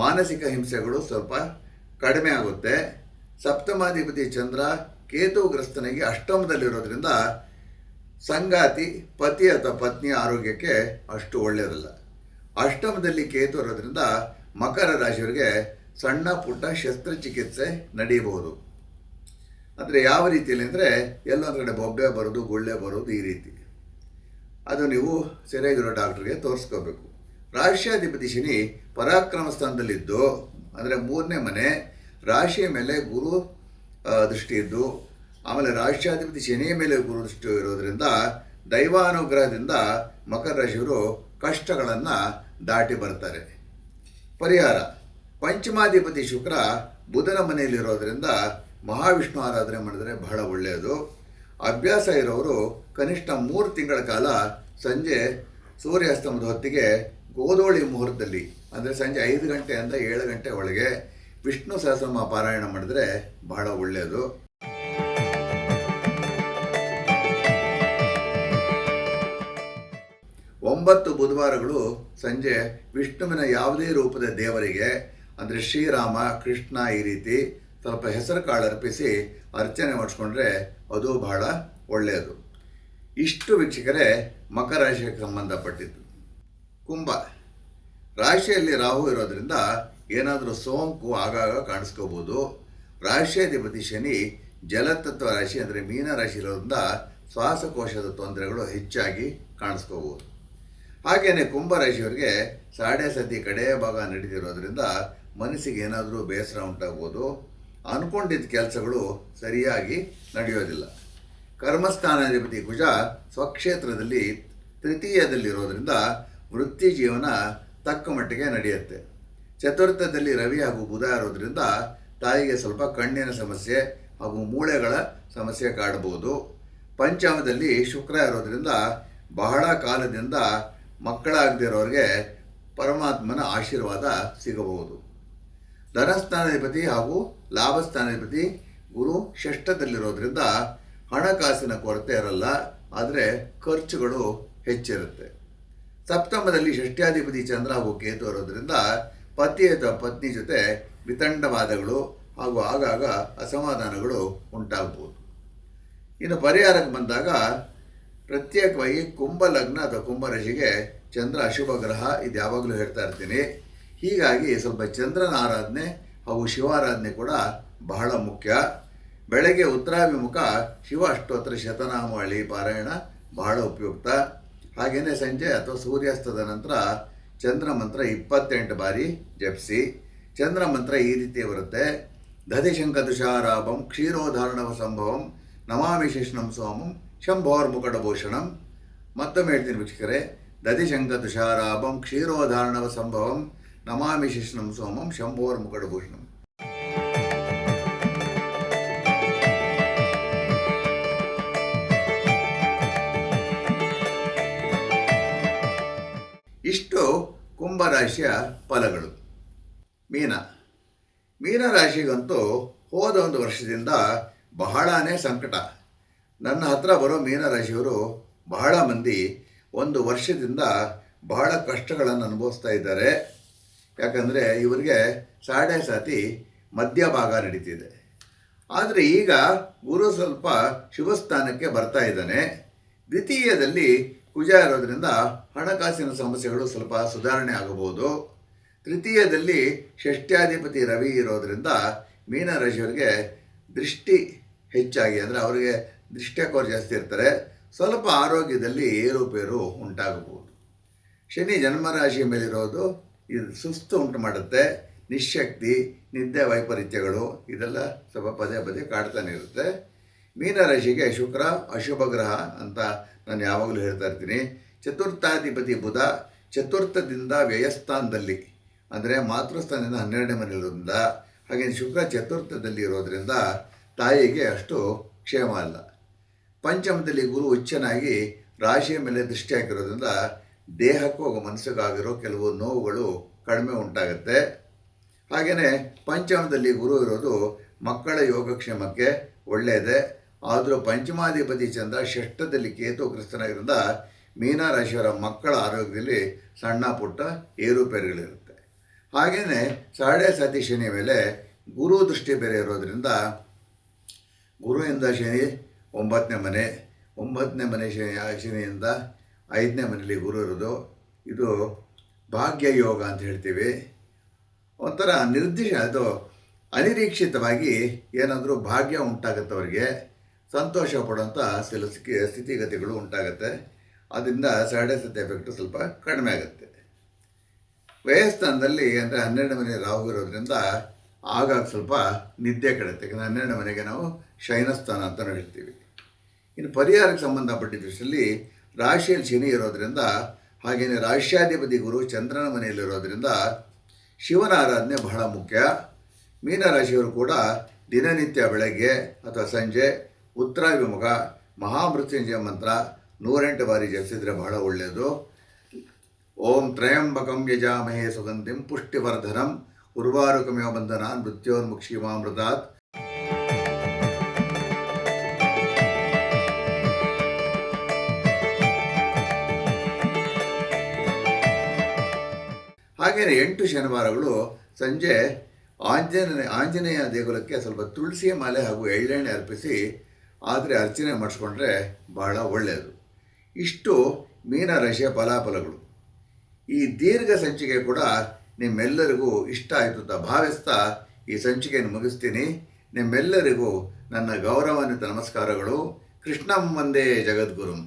ಮಾನಸಿಕ ಹಿಂಸೆಗಳು ಸ್ವಲ್ಪ ಕಡಿಮೆ ಆಗುತ್ತೆ. ಸಪ್ತಮಾಧಿಪತಿ ಚಂದ್ರ ಕೇತುಗ್ರಸ್ತನಿಗೆ ಅಷ್ಟಮದಲ್ಲಿರೋದ್ರಿಂದ ಸಂಗಾತಿ ಪತಿ ಅಥವಾ ಪತ್ನಿಯ ಆರೋಗ್ಯಕ್ಕೆ ಅಷ್ಟು ಒಳ್ಳೆಯದಲ್ಲ. ಅಷ್ಟಮದಲ್ಲಿ ಕೇತು ಇರೋದ್ರಿಂದ ಮಕರ ರಾಶಿಯವರಿಗೆ ಸಣ್ಣ ಪುಟ್ಟ ಶಸ್ತ್ರಚಿಕಿತ್ಸೆ ನಡೆಯಬಹುದು. ಅಂದರೆ ಯಾವ ರೀತಿಯಲ್ಲಿ ಅಂದರೆ ಎಲ್ಲೊಂದು ಕಡೆ ಬೊಬ್ಬೆ ಬರೋದು, ಗುಳ್ಳೆ ಬರೋದು, ಈ ರೀತಿ. ಅದು ನೀವು ಸರಿಯಾಗಿರೋ ಡಾಕ್ಟ್ರಿಗೆ ತೋರಿಸ್ಕೋಬೇಕು. ರಾಷ್ಟ್ರಾಧಿಪತಿ ಶನಿ ಪರಾಕ್ರಮ ಸ್ಥಾನದಲ್ಲಿದ್ದು, ಅಂದರೆ 3ನೇ ಮನೆ, ರಾಶಿಯ ಮೇಲೆ ಗುರು ದೃಷ್ಟಿ ಇದ್ದು, ಆಮೇಲೆ ರಾಷ್ಟ್ರಾಧಿಪತಿ ಶನಿಯ ಮೇಲೆ ಗುರು ದೃಷ್ಟಿ ಇರೋದ್ರಿಂದ ದೈವಾನುಗ್ರಹದಿಂದ ಮಕರ ರಾಶಿಯವರು ಕಷ್ಟಗಳನ್ನು ದಾಟಿ ಬರ್ತಾರೆ. ಪರಿಹಾರ: ಪಂಚಮಾಧಿಪತಿ ಶುಕ್ರ ಬುಧನ ಮನೆಯಲ್ಲಿರೋದ್ರಿಂದ ಮಹಾವಿಷ್ಣು ಆರಾಧನೆ ಮಾಡಿದರೆ ಬಹಳ ಒಳ್ಳೆಯದು. ಅಭ್ಯಾಸ ಇರೋರು ಕನಿಷ್ಠ 3 ತಿಂಗಳ ಕಾಲ ಸಂಜೆ ಸೂರ್ಯಾಸ್ತಮದ ಹೊತ್ತಿಗೆ ಗೋಧೋಳಿ ಮುಹೂರ್ತದಲ್ಲಿ, ಅಂದರೆ ಸಂಜೆ 5 ಗಂಟೆಯಿಂದ 7 ಗಂಟೆ ಒಳಗೆ ವಿಷ್ಣು ಸಹಸ್ರನಾಮ ಪಾರಾಯಣ ಮಾಡಿದರೆ ಬಹಳ ಒಳ್ಳೆಯದು. 9 ಬುಧವಾರಗಳು ಸಂಜೆ ವಿಷ್ಣುವಿನ ಯಾವುದೇ ರೂಪದ ದೇವರಿಗೆ ಅಂದರೆ ಶ್ರೀರಾಮ, ಕೃಷ್ಣ ಈ ರೀತಿ ಸ್ವಲ್ಪ ಹೆಸರು ಕಾಳು ಅರ್ಪಿಸಿ ಅರ್ಚನೆ ಮಾಡಿಸ್ಕೊಂಡ್ರೆ ಅದು ಬಹಳ ಒಳ್ಳೆಯದು. ಇಷ್ಟು ವೀಕ್ಷಕರೇ ಮಕರ ರಾಶಿಗೆ ಸಂಬಂಧಪಟ್ಟಿದ್ದು. ಕುಂಭ ರಾಶಿಯಲ್ಲಿ ರಾಹು ಇರೋದ್ರಿಂದ ಏನಾದರೂ ಸೋಂಕು ಆಗಾಗ ಕಾಣಿಸ್ಕೋಬೋದು. ರಾಶಿಯಾಧಿಪತಿ ಶನಿ ಜಲತತ್ವ ರಾಶಿ ಅಂದರೆ ಮೀನ ರಾಶಿ ಇರೋದ್ರಿಂದ ಶ್ವಾಸಕೋಶದ ತೊಂದರೆಗಳು ಹೆಚ್ಚಾಗಿ ಕಾಣಿಸ್ಕೋಬೋದು. ಹಾಗೆಯೇ ಕುಂಭರಾಶಿಯವರಿಗೆ ಸಾಡೆ ಸತಿ ಕಡೆಯ ಭಾಗ ನಡೀತಿರೋದ್ರಿಂದ ಮನಸ್ಸಿಗೆ ಏನಾದರೂ ಬೇಸರ ಉಂಟಾಗ್ಬೋದು. ಅಂದ್ಕೊಂಡಿದ್ದ ಕೆಲಸಗಳು ಸರಿಯಾಗಿ ನಡೆಯೋದಿಲ್ಲ. ಕರ್ಮಸ್ಥಾನಾಧಿಪತಿ ಕುಜ ಸ್ವಕ್ಷೇತ್ರದಲ್ಲಿ ತೃತೀಯದಲ್ಲಿರೋದ್ರಿಂದ ವೃತ್ತಿ ಜೀವನ ತಕ್ಕ ಮಟ್ಟಿಗೆ ನಡೆಯುತ್ತೆ. ಚತುರ್ಥದಲ್ಲಿ ರವಿ ಹಾಗೂ ಬುಧ ಇರೋದ್ರಿಂದ ತಾಯಿಗೆ ಸ್ವಲ್ಪ ಕಣ್ಣಿನ ಸಮಸ್ಯೆ ಹಾಗೂ ಮೂಳೆಗಳ ಸಮಸ್ಯೆ ಕಾಡಬಹುದು. ಪಂಚಮದಲ್ಲಿ ಶುಕ್ರ ಇರೋದ್ರಿಂದ ಬಹಳ ಕಾಲದಿಂದ ಮಕ್ಕಳಾಗದಿರೋರಿಗೆ ಪರಮಾತ್ಮನ ಆಶೀರ್ವಾದ ಸಿಗಬಹುದು. ಧನಸ್ಥಾನಾಧಿಪತಿ ಹಾಗೂ ಲಾಭಸ್ಥಾನಾಧಿಪತಿ ಗುರು ಷಷ್ಠದಲ್ಲಿರೋದ್ರಿಂದ ಹಣಕಾಸಿನ ಕೊರತೆ ಇರಲ್ಲ, ಆದರೆ ಖರ್ಚುಗಳು ಹೆಚ್ಚಿರುತ್ತೆ. ಸಪ್ತಮದಲ್ಲಿ ಷಷ್ಠ್ಯಾಧಿಪತಿ ಚಂದ್ರ ಹಾಗೂ ಕೇತು ಇರೋದ್ರಿಂದ ಪತಿ ಅಥವಾ ಪತ್ನಿ ಜೊತೆ ವಿತಂಡವಾದಗಳು ಹಾಗೂ ಆಗಾಗ ಅಸಮಾಧಾನಗಳು ಉಂಟಾಗ್ಬೋದು. ಇನ್ನು ಪರಿಹಾರಕ್ಕೆ ಬಂದಾಗ ಪ್ರತ್ಯೇಕವಾಗಿ ಕುಂಭ ಲಗ್ನ ಅಥವಾ ಕುಂಭರಾಶಿಗೆ ಚಂದ್ರ ಅಶುಭ ಗ್ರಹ, ಇದು ಯಾವಾಗಲೂ ಹೇಳ್ತಾ ಇರ್ತೀನಿ. ಹೀಗಾಗಿ ಸ್ವಲ್ಪ ಚಂದ್ರನ ಆರಾಧನೆ ಹಾಗೂ ಶಿವಾರಾಧನೆ ಕೂಡ ಬಹಳ ಮುಖ್ಯ. ಬೆಳಗ್ಗೆ ಉತ್ತರಾಭಿಮುಖ ಶಿವ ಅಷ್ಟೋತ್ತರ ಶತನಾಮಾವಳಿ ಪಾರಾಯಣ ಬಹಳ ಉಪಯುಕ್ತ. ಹಾಗೆಯೇ ಸಂಜೆ ಅಥವಾ ಸೂರ್ಯಾಸ್ತದ ನಂತರ ಚಂದ್ರ ಮಂತ್ರ 28 ಬಾರಿ ಜಪಿಸಿ. ಚಂದ್ರ ಮಂತ್ರ ಈ ರೀತಿ ಬರುತ್ತೆ: ದಧಿಶಂಕ ತುಷಾರಾಭಂ ಕ್ಷೀರೋಧಾರಣವ ಸಂಭವಂ ನಮಾಮಿ ಶಿಷ್ಣಂ ಸೋಮಂ ಶಂಭೋರ್ಮುಕಟಭೂಷಣಂ. ಮತ್ತೊಮ್ಮೆ ಹೇಳ್ತೀನಿ ವೀಕ್ಷಕರೇ, ದಧಿಶಂಕ ತುಷಾರಾಭಂ ಕ್ಷೀರೋಧಾರಣವ ಸಂಭವಂ ನಮಾಮಿ ಶಿಷ್ಣಂ ಸೋಮಂ ಶಂಭೋರ್ಮುಕಟಭೂಷಣಂ. ಇಷ್ಟು ಕುಂಭರಾಶಿಯ ಫಲಗಳು. ಮೀನರಾಶಿಗಂತೂ ಹೋದ ಒಂದು ವರ್ಷದಿಂದ ಬಹಳನೇ ಸಂಕಟ. ನನ್ನ ಹತ್ರ ಬರೋ ಮೀನರಾಶಿಯವರು ಬಹಳ ಮಂದಿ ಒಂದು ವರ್ಷದಿಂದ ಬಹಳ ಕಷ್ಟಗಳನ್ನು ಅನುಭವಿಸ್ತಾ ಇದ್ದಾರೆ. ಯಾಕಂದರೆ ಇವರಿಗೆ ಸಾಡೆ ಸಾತಿ ಮಧ್ಯಭಾಗ ನಡೀತಿದೆ. ಆದರೆ ಈಗ ಗುರು ಸ್ವಲ್ಪ ಶುಭ ಸ್ಥಾನಕ್ಕೆ ಬರ್ತಾ ಇದ್ದಾನೆ. ದ್ವಿತೀಯದಲ್ಲಿ ಕುಜ ಇರೋದ್ರಿಂದ ಹಣಕಾಸಿನ ಸಮಸ್ಯೆಗಳು ಸ್ವಲ್ಪ ಸುಧಾರಣೆ ಆಗಬಹುದು. ತೃತೀಯದಲ್ಲಿ ಷಷ್ಠ್ಯಾಧಿಪತಿ ರವಿ ಇರೋದರಿಂದ ಮೀನರಾಶಿಯವರಿಗೆ ದೃಷ್ಟಿ ಹೆಚ್ಚಾಗಿ, ಅಂದರೆ ಅವರಿಗೆ ದೃಷ್ಟಿಕೋನ ಜಾಸ್ತಿ ಇರ್ತಾರೆ. ಸ್ವಲ್ಪ ಆರೋಗ್ಯದಲ್ಲಿ ಏರುಪೇರು ಉಂಟಾಗಬಹುದು. ಶನಿ ಜನ್ಮರಾಶಿಯ ಮೇಲಿರೋದು ಇದು ಸುಸ್ತು ಉಂಟು ಮಾಡುತ್ತೆ. ನಿಶಕ್ತಿ, ನಿದ್ದೆ ವೈಪರೀತ್ಯಗಳು ಇದೆಲ್ಲ ಸ್ವಲ್ಪ ಪದೇ ಪದೇ ಕಾಡ್ತಾನೆ ಇರುತ್ತೆ. ಮೀನರಾಶಿಗೆ ಶುಕ್ರ ಅಶುಭ ಗ್ರಹ ಅಂತ ನಾನು ಯಾವಾಗಲೂ ಹೇಳ್ತಾ ಇರ್ತೀನಿ. ಚತುರ್ಥಾಧಿಪತಿ ಬುಧ ಚತುರ್ಥದಿಂದ ವ್ಯಯಸ್ಥಾನದಲ್ಲಿ, ಅಂದರೆ ಮಾತೃಸ್ಥಾನದಿಂದ 12ನೇ ಮನೆಯಿರೋದ್ರಿಂದ, ಹಾಗೆ ಶುಕ್ರ ಚತುರ್ಥದಲ್ಲಿ ಇರೋದರಿಂದ ತಾಯಿಗೆ ಅಷ್ಟು ಕ್ಷೇಮ ಅಲ್ಲ. ಪಂಚಮದಲ್ಲಿ ಗುರು ಉಚ್ಚನಾಗಿ ರಾಶಿಯ ಮೇಲೆ ದೃಷ್ಟಿ ಹಾಕಿರೋದ್ರಿಂದ ದೇಹಕ್ಕೂ ಹಾಗೂ ಮನಸ್ಸಿಗಾಗಿರೋ ಕೆಲವು ನೋವುಗಳು ಕಡಿಮೆ ಉಂಟಾಗುತ್ತೆ. ಹಾಗೆಯೇ ಪಂಚಮದಲ್ಲಿ ಗುರು ಇರೋದು ಮಕ್ಕಳ ಯೋಗಕ್ಷೇಮಕ್ಕೆ ಒಳ್ಳೆಯದೇ. ಆದರೂ ಪಂಚಮಾಧಿಪತಿ ಚಂದ್ರ ಷಷ್ಠದಲ್ಲಿ ಕೇತು ಗ್ರಸ್ತನಾಗಿರೋದ್ರಿಂದ ಮೀನರಾಶಿಯವರ ಮಕ್ಕಳ ಆರೋಗ್ಯದಲ್ಲಿ ಸಣ್ಣ ಪುಟ್ಟ ಏರುಪೇರುಗಳಿರುತ್ತೆ. ಹಾಗೆಯೇ ಸಾಡೆ ಸಾತಿ ಶನಿ ಮೇಲೆ ಗುರು ದೃಷ್ಟಿ ಬೇರೆ ಇರೋದರಿಂದ ಗುರುವಿಂದ ಶನಿ 9ನೇ ಮನೆ, 9ನೇ ಮನೆ ಶನಿಯಿಂದ 5ನೇ ಮನೆಯಲ್ಲಿ ಗುರು ಇರೋದು, ಇದು ಭಾಗ್ಯ ಯೋಗ ಅಂತ ಹೇಳ್ತೀವಿ. ಒಂಥರ ಅದು ಅನಿರೀಕ್ಷಿತವಾಗಿ ಏನಾದರೂ ಭಾಗ್ಯ ಉಂಟಾಗುತ್ತೆ, ಸಂತೋಷ ಪಡುವಂಥ ಸ್ಥಿತಿಗತಿಗಳು ಉಂಟಾಗುತ್ತೆ. ಅದರಿಂದ ಸಾಡೆ ಸತಿ ಎಫೆಕ್ಟು ಸ್ವಲ್ಪ ಕಡಿಮೆ ಆಗುತ್ತೆ. ವ್ಯಯಸ್ಥಾನದಲ್ಲಿ ಅಂದರೆ 12ನೇ ಮನೆ ರಾಹು ಇರೋದ್ರಿಂದ ಆಗಾಗ ಸ್ವಲ್ಪ ನಿದ್ದೆ ಕೆಡುತ್ತೆ. ಯಾಕಂದರೆ 12ನೇ ಮನೆಗೆ ನಾವು ಶಯನಸ್ಥಾನ ಅಂತ ಹೇಳ್ತೀವಿ. ಇನ್ನು ಪರಿಹಾರಕ್ಕೆ ಸಂಬಂಧಪಟ್ಟಿದ್ದ ವಿಷಯದಲ್ಲಿ ರಾಶಿಯಲ್ಲಿ ಶನಿ ಇರೋದರಿಂದ, ಹಾಗೆಯೇ ರಾಶ್ಯಾಧಿಪತಿ ಗುರು ಚಂದ್ರನ ಮನೆಯಲ್ಲಿರೋದ್ರಿಂದ ಶಿವನ ಆರಾಧನೆ ಬಹಳ ಮುಖ್ಯ. ಮೀನರಾಶಿಯವರು ಕೂಡ ದಿನನಿತ್ಯ ಬೆಳಗ್ಗೆ ಅಥವಾ ಸಂಜೆ ಉತ್ತರಾಭಿಮುಖ ಮಹಾಮೃತ್ಯುಂಜಯ ಮಂತ್ರ 108 ಬಾರಿ ಜಪಿಸಿದರೆ ಬಹಳ ಒಳ್ಳೆಯದು. ಓಂ ತ್ರಯಂಬಕಂ ಯಜಾಮಹೇ ಸುಗಂಧಿಂ ಪುಷ್ಟಿವರ್ಧನಂ ಉರ್ವಾರುಕಮೇವ ಬಂಧನಾನ್ ಮೃತ್ಯೋರ್ಮುಕ್ಷೀಮಾಮೃತಾತ್. ಹಾಗೆಯೇ 8 ಶನಿವಾರಗಳು ಸಂಜೆ ಆಂಜನೇಯ ದೇಗುಲಕ್ಕೆ ಸ್ವಲ್ಪ ತುಳಸಿಯ ಮಾಲೆ ಹಾಗೂ ಎಳ್ಳೆಣ್ಣೆ ಅರ್ಪಿಸಿ ಆದರೆ ಅರ್ಚನೆ ಮಾಡಿಸ್ಕೊಂಡ್ರೆ ಬಹಳ ಒಳ್ಳೆಯದು. ಇಷ್ಟು ಮೀನರಾಶಿಯ ಫಲಾಫಲಗಳು. ಈ ದೀರ್ಘ ಸಂಚಿಕೆ ಕೂಡ ನಿಮ್ಮೆಲ್ಲರಿಗೂ ಇಷ್ಟ ಆಯಿತು ಅಂತ ಭಾವಿಸ್ತಾ ಈ ಸಂಚಿಕೆಯನ್ನು ಮುಗಿಸ್ತೀನಿ. ನಿಮ್ಮೆಲ್ಲರಿಗೂ ನನ್ನ ಗೌರವಾನ್ವಿತ ನಮಸ್ಕಾರಗಳು. ಕೃಷ್ಣಂ ವಂದೇ ಜಗದ್ಗುರುಂ.